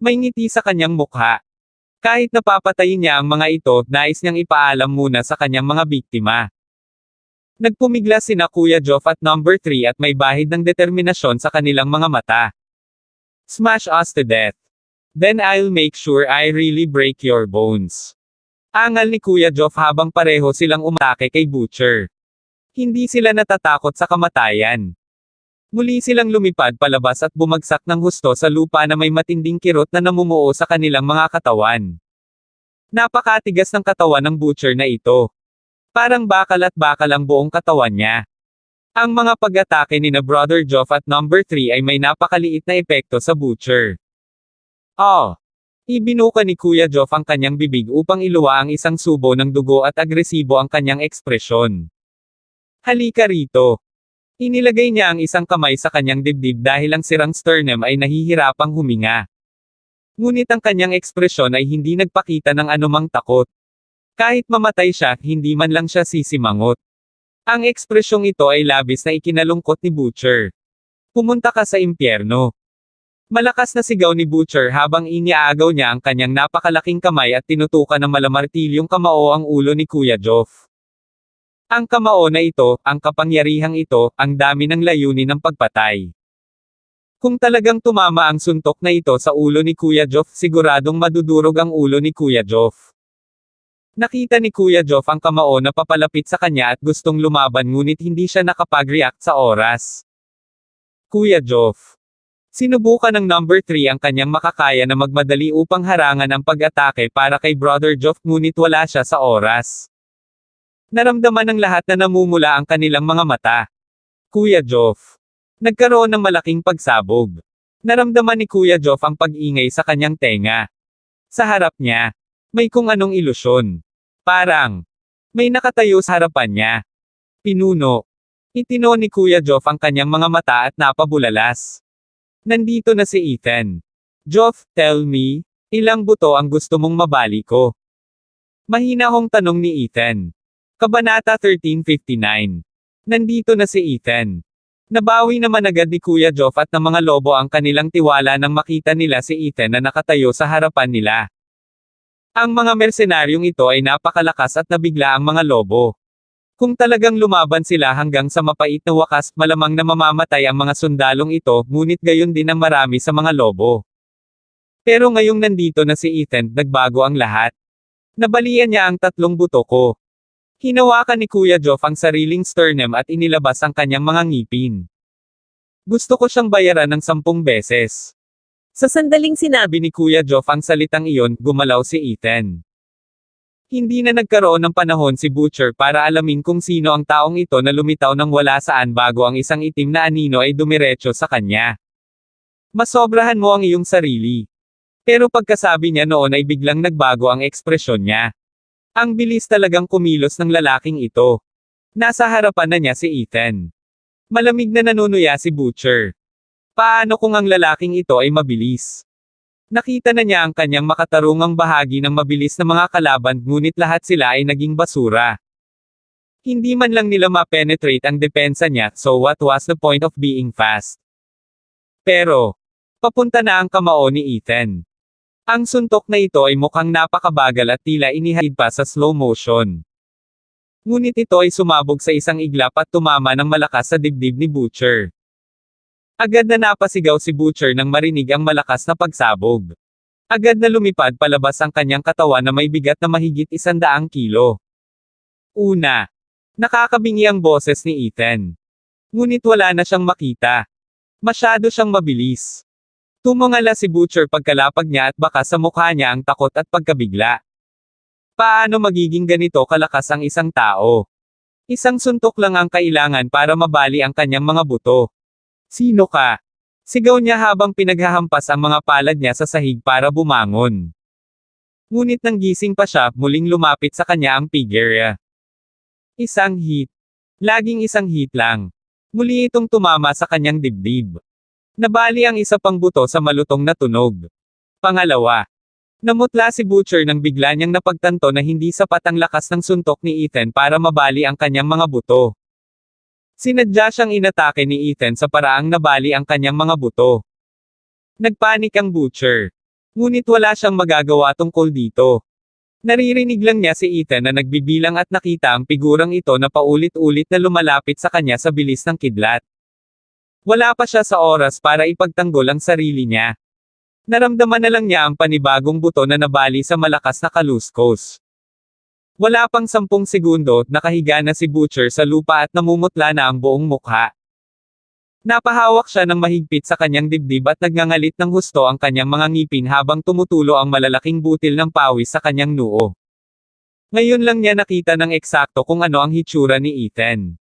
May ngiti sa kanyang mukha. Kahit napapatayin niya ang mga ito, nais niyang ipaalam muna sa kanyang mga biktima. Nagpumiglas sina Kuya Joff at number 3 at may bahid ng determinasyon sa kanilang mga mata. Smash us to death. Then I'll make sure I really break your bones. Angal ni Kuya Joff habang pareho silang umatake kay Butcher. Hindi sila natatakot sa kamatayan. Muli silang lumipad palabas at bumagsak ng husto sa lupa na may matinding kirot na namumuo sa kanilang mga katawan. Napakatigas ng katawan ng Butcher na ito. Parang bakal at bakal ang buong katawan niya. Ang mga pag-atake ni na Brother Joff at number 3 ay may napakaliit na epekto sa Butcher. Ibinuka ni Kuya Joff ang kanyang bibig upang iluwa ang isang subo ng dugo at agresibo ang kanyang ekspresyon. Halika rito. Inilagay niya ang isang kamay sa kanyang dibdib dahil ang sirang sternum ay nahihirapang huminga. Ngunit ang kanyang ekspresyon ay hindi nagpakita ng anumang takot. Kahit mamatay siya, hindi man lang siya sisimangot. Ang ekspresyong ito ay labis na ikinalungkot ni Butcher. Pumunta ka sa impyerno. Malakas na sigaw ni Butcher habang iniaagaw niya ang kanyang napakalaking kamay at tinutukan ng malamartilyong kamao ang ulo ni Kuya Joff. Ang kamao na ito, ang kapangyarihang ito, ang dami ng layunin ng pagpatay. Kung talagang tumama ang suntok na ito sa ulo ni Kuya Joff, siguradong madudurog ang ulo ni Kuya Joff. Nakita ni Kuya Joff ang kamao na papalapit sa kanya at gustong lumaban ngunit hindi siya nakapag-react sa oras. Kuya Joff. Sinubukan ng number 3 ang kanyang makakaya na magmadali upang harangan ang pag-atake para kay Brother Joff ngunit wala siya sa oras. Naramdaman ng lahat na namumula ang kanilang mga mata. Kuya Joff. Nagkaroon ng malaking pagsabog. Naramdaman ni Kuya Joff ang pag-ingay sa kanyang tenga. Sa harap niya. May kung anong ilusyon. Parang, may nakatayo sa harapan niya. Pinuno. Itino ni Kuya Joff ang kanyang mga mata at napabulalas. Nandito na si Ethan. Joff, tell me, ilang buto ang gusto mong mabali ko? Mahinahong tanong ni Ethan. Kabanata 1359. Nandito na si Ethan. Nabawi naman agad ni Kuya Joff at ng mga lobo ang kanilang tiwala nang makita nila si Ethan na nakatayo sa harapan nila. Ang mga mersenaryong ito ay napakalakas at nabigla ang mga lobo. Kung talagang lumaban sila hanggang sa mapait na wakas, malamang na mamamatay ang mga sundalong ito, ngunit gayon din ang marami sa mga lobo. Pero ngayong nandito na si Ethan, nagbago ang lahat. Nabalian niya ang 3 buto ko. Hinawakan ni Kuya Joff ang sariling sternum at inilabas ang kanyang mga ngipin. Gusto ko siyang bayaran ng 10 beses. Sa sandaling Sabi ni Kuya Joff ang salitang iyon, gumalaw si Ethan. Hindi na nagkaroon ng panahon si Butcher para alamin kung sino ang taong ito na lumitaw ng wala saan bago ang isang itim na anino ay dumiretso sa kanya. Masobrahan mo ang iyong sarili. Pero pagkasabi niya noon ay biglang nagbago ang ekspresyon niya. Ang bilis talagang kumilos ng lalaking ito. Nasa harapan na niya si Ethan. Malamig na nanunuya si Butcher. Paano kung ang lalaking ito ay mabilis? Nakita na niya ang kanyang makatarungang bahagi ng mabilis na mga kalaban ngunit lahat sila ay naging basura. Hindi man lang nila ma-penetrate ang depensa niya, so what was the point of being fast? Pero, papunta na ang kamao ni Ethan. Ang suntok na ito ay mukhang napakabagal at tila inihaid pa sa slow motion. Ngunit ito ay sumabog sa isang iglap at tumama ng malakas sa dibdib ni Butcher. Agad na napasigaw si Butcher nang marinig ang malakas na pagsabog. Agad na lumipad palabas ang kanyang katawan na may bigat na mahigit 100 kilo. Una. Nakakabingi ang boses ni Ethan. Ngunit wala na siyang makita. Masyado siyang mabilis. Tumungala si Butcher pagkalapag niya at baka sa mukha niya ang takot at pagkabigla. Paano magiging ganito kalakas ang isang tao? Isang suntok lang ang kailangan para mabali ang kanyang mga buto. Sino ka? Sigaw niya habang pinaghahampas ang mga palad niya sa sahig para bumangon. Ngunit nang gising pa siya, muling lumapit sa kanya ang Piggeria. Isang hit. Laging isang hit lang. Muli itong tumama sa kanyang dibdib. Nabali ang isa pang buto sa malutong na tunog. Pangalawa. Namutla si Butcher nang bigla niyang napagtanto na hindi sapat ang lakas ng suntok ni Ethan para mabali ang kanyang mga buto. Sinadya siyang inatake ni Ethan sa paraang nabali ang kanyang mga buto. Nagpanik ang Butcher. Ngunit wala siyang magagawa tungkol dito. Naririnig lang niya si Ethan na nagbibilang at nakita ang figurang ito na paulit-ulit na lumalapit sa kanya sa bilis ng kidlat. Wala pa siya sa oras para ipagtanggol ang sarili niya. Naramdaman na lang niya ang panibagong buto na nabali sa malakas na kaluskos. Wala pang 10 segundo, nakahiga na si Butcher sa lupa at namumutla na ang buong mukha. Napahawak siya ng mahigpit sa kanyang dibdib at nagngangalit ng husto ang kanyang mga ngipin habang tumutulo ang malalaking butil ng pawis sa kanyang noo. Ngayon lang niya nakita ng eksakto kung ano ang hitsura ni Ethan.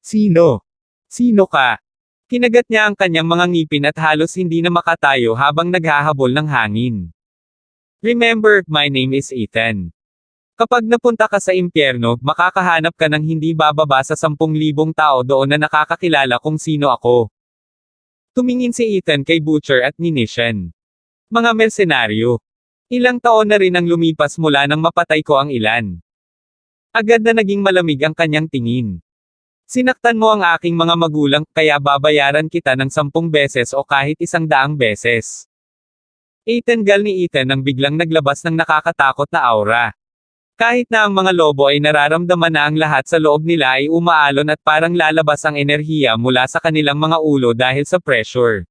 Sino? Sino ka? Kinagat niya ang kanyang mga ngipin at halos hindi na makatayo habang naghahabol ng hangin. Remember, my name is Ethan. Kapag napunta ka sa impyerno, makakahanap ka ng hindi bababa sa 10,000 tao doon na nakakakilala kung sino ako. Tumingin si Ethan kay Butcher at ni Nishan. Mga mersenaryo. Ilang taon na rin ang lumipas mula nang mapatay ko ang ilan. Agad na naging malamig ang kanyang tingin. Sinaktan mo ang aking mga magulang, kaya babayaran kita ng 10 beses o kahit 100 beses. Tinanggal ni Ethan nang biglang naglabas ng nakakatakot na aura. Kahit na ang mga lobo ay nararamdaman na ang lahat sa loob nila ay umaalon at parang lalabas ang enerhiya mula sa kanilang mga ulo dahil sa pressure.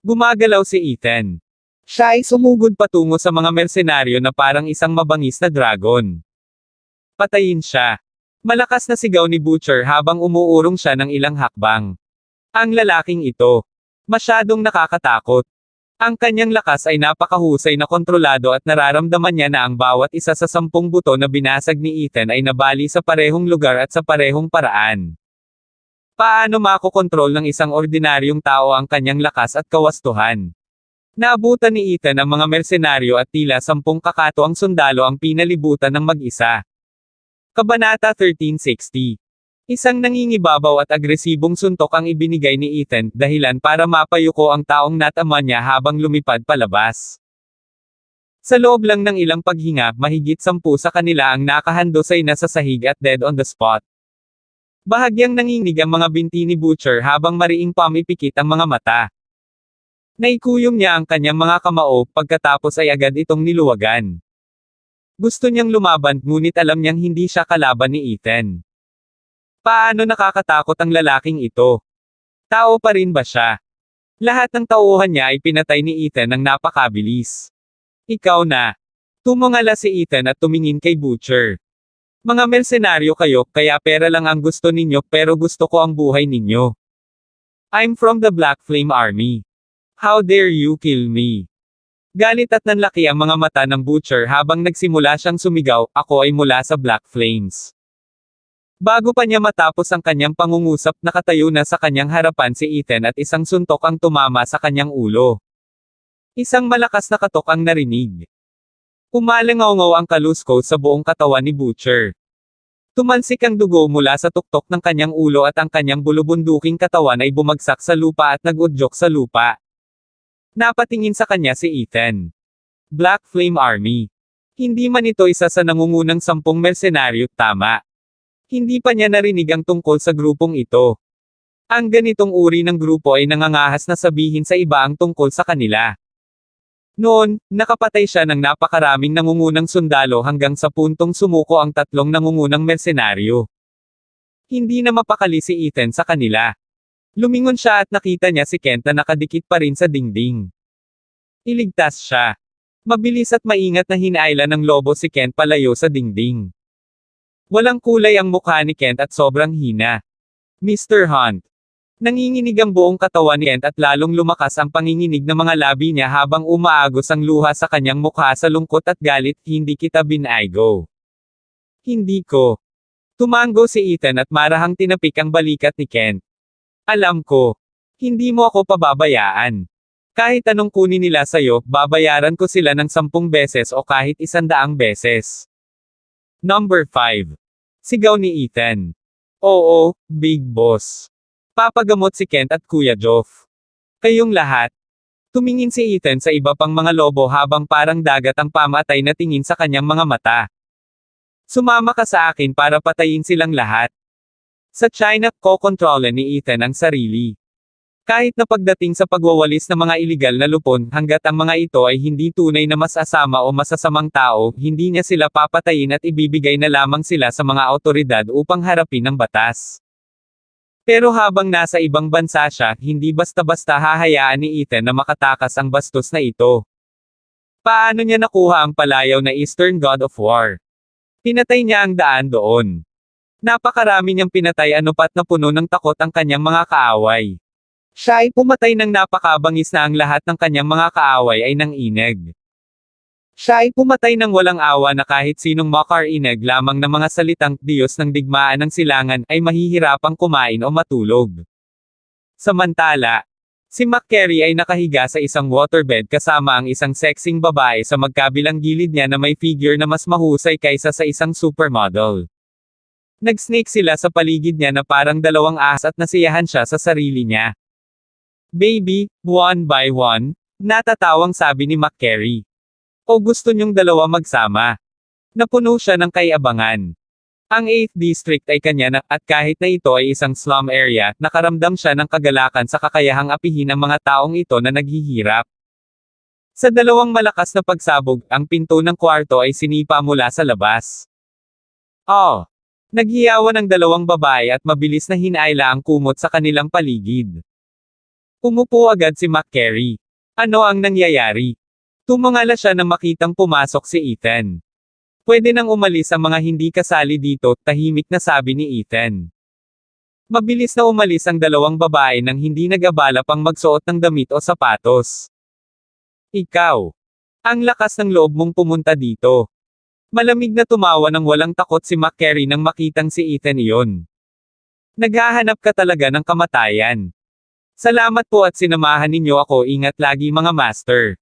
Gumagalaw si Ethan. Siya ay sumugod patungo sa mga mersenaryo na parang isang mabangis na dragon. Patayin siya. Malakas na sigaw ni Butcher habang umuurong siya ng ilang hakbang. Ang lalaking ito. Masyadong nakakatakot. Ang kanyang lakas ay napakahusay na kontrolado at nararamdaman niya na ang bawat isa sa 10 buto na binasag ni Ethan ay nabali sa parehong lugar at sa parehong paraan. Paano makokontrol ng isang ordinaryong tao ang kanyang lakas at kawastuhan? Naabutan ni Ethan ang mga mersenaryo at tila 10 kakatuwang sundalo ang pinalibutan ng mag-isa. Kabanata 1360. Isang nangingibabaw at agresibong suntok ang ibinigay ni Ethan, dahilan para mapayuko ang taong natama niya habang lumipad palabas. Sa loob lang ng ilang paghinga, mahigit 10 sa kanila ang nakahandosay na sa sahig at dead on the spot. Bahagyang nanginig ang mga binti ni Butcher habang mariing pamipikit ang mga mata. Naikuyom niya ang kanyang mga kamao, pagkatapos ay agad itong niluwagan. Gusto niyang lumaban, ngunit alam niyang hindi siya kalaban ni Ethan. Paano nakakatakot ang lalaking ito? Tao pa rin ba siya? Lahat ng tauhan niya ay pinatay ni Ethan ng napakabilis. Ikaw na. Tumungala si Ethan at tumingin kay Butcher. Mga mersenaryo kayo, kaya pera lang ang gusto ninyo, pero gusto ko ang buhay ninyo. I'm from the Black Flame Army. How dare you kill me? Galit at nanlaki ang mga mata ng Butcher habang nagsimula siyang sumigaw, ako ay mula sa Black Flames. Bago pa niya matapos ang kanyang pangungusap, nakatayo na sa kanyang harapan si Ethan at isang suntok ang tumama sa kanyang ulo. Isang malakas na katok ang narinig. Umalangaw ang kalusko sa buong katawan ni Butcher. Tumansik ang dugo mula sa tuktok ng kanyang ulo at ang kanyang bulubunduking katawan ay bumagsak sa lupa at nag-udyok sa lupa. Napatingin sa kanya si Ethan. Black Flame Army. Hindi man ito isa sa nangungunang 10 mersenaryo, tama. Hindi pa niya narinig ang tungkol sa grupong ito. Ang ganitong uri ng grupo ay nangangahas na sabihin sa iba ang tungkol sa kanila. Noon, nakapatay siya ng napakaraming nangungunang sundalo hanggang sa puntong sumuko ang 3 nangungunang mersenaryo. Hindi na mapakali si Ethan sa kanila. Lumingon siya at nakita niya si Kent na nakadikit pa rin sa dingding. Iligtas siya. Mabilis at maingat na hinaila ng lobo si Kent palayo sa dingding. Walang kulay ang mukha ni Kent at sobrang hina. Mr. Hunt. Nanginginig ang buong katawan ni Kent at lalong lumakas ang panginginig ng mga labi niya habang umaagos ang luha sa kanyang mukha sa lungkot at galit, hindi kita binaygo. Hindi ko. Tumango si Ethan at marahang tinapik ang balikat ni Kent. Alam ko. Hindi mo ako pababayaan. Kahit anong kunin nila sa'yo, babayaran ko sila ng 10 beses o kahit 100 beses. Number 5. Sigaw ni Ethan. Oo, Big Boss. Papagamot si Kent at Kuya Joff. Kayong lahat. Tumingin si Ethan sa iba pang mga lobo habang parang dagat ang pamatay na tingin sa kanyang mga mata. Sumama ka sa akin para patayin silang lahat. Sa China, kokontrolan ni Ethan ang sarili. Kahit na pagdating sa pagwawalis ng mga iligal na lupon, hanggat ang mga ito ay hindi tunay na masasama o masasamang tao, hindi niya sila papatayin at ibibigay na lamang sila sa mga awtoridad upang harapin ang batas. Pero habang nasa ibang bansa siya, hindi basta-basta hahayaan ni Ethan na makatakas ang bastos na ito. Paano niya nakuha ang palayaw na Eastern God of War? Pinatay niya ang daan doon. Napakarami niyang pinatay anupat na puno ng takot ang kanyang mga kaaway. Siya ay pumatay ng napakabangis na ang lahat ng kanyang mga kaaway ay nangineg. Siya ay pumatay ng walang awa na kahit sinong makarinig lamang ng mga salitang Diyos ng digmaan ng silangan ay mahihirapang kumain o matulog. Samantala, si McCary ay nakahiga sa isang waterbed kasama ang isang sexing babae sa magkabilang gilid niya na may figure na mas mahusay kaysa sa isang supermodel. Nag-snake sila sa paligid niya na parang dalawang ahas at nasiyahan siya sa sarili niya. Baby, one by one, natatawang sabi ni McCary. O gusto niyong dalawa magsama? Napuno siya ng kayabangan. Ang 8th District ay kanya na, at kahit na ito ay isang slum area, nakaramdam siya ng kagalakan sa kakayahang apihin ang mga taong ito na naghihirap. Sa dalawang malakas na pagsabog, ang pinto ng kwarto ay sinipa mula sa labas. Oh! Naghiyawan ang dalawang babae at mabilis na hinaila ang kumot sa kanilang paligid. Umupo agad si McCary. Ano ang nangyayari? Tumangala siya nang makitang pumasok si Ethan. Pwede nang umalis ang mga hindi kasali dito, tahimik na sabi ni Ethan. Mabilis na umalis ang dalawang babae nang hindi nag-abala pang magsuot ng damit o sapatos. Ikaw. Ang lakas ng loob mong pumunta dito. Malamig na tumawa ng walang takot si McCary nang makitang si Ethan iyon. Naghahanap ka talaga ng kamatayan. Salamat po at sinamahan ninyo ako, ingat lagi mga master.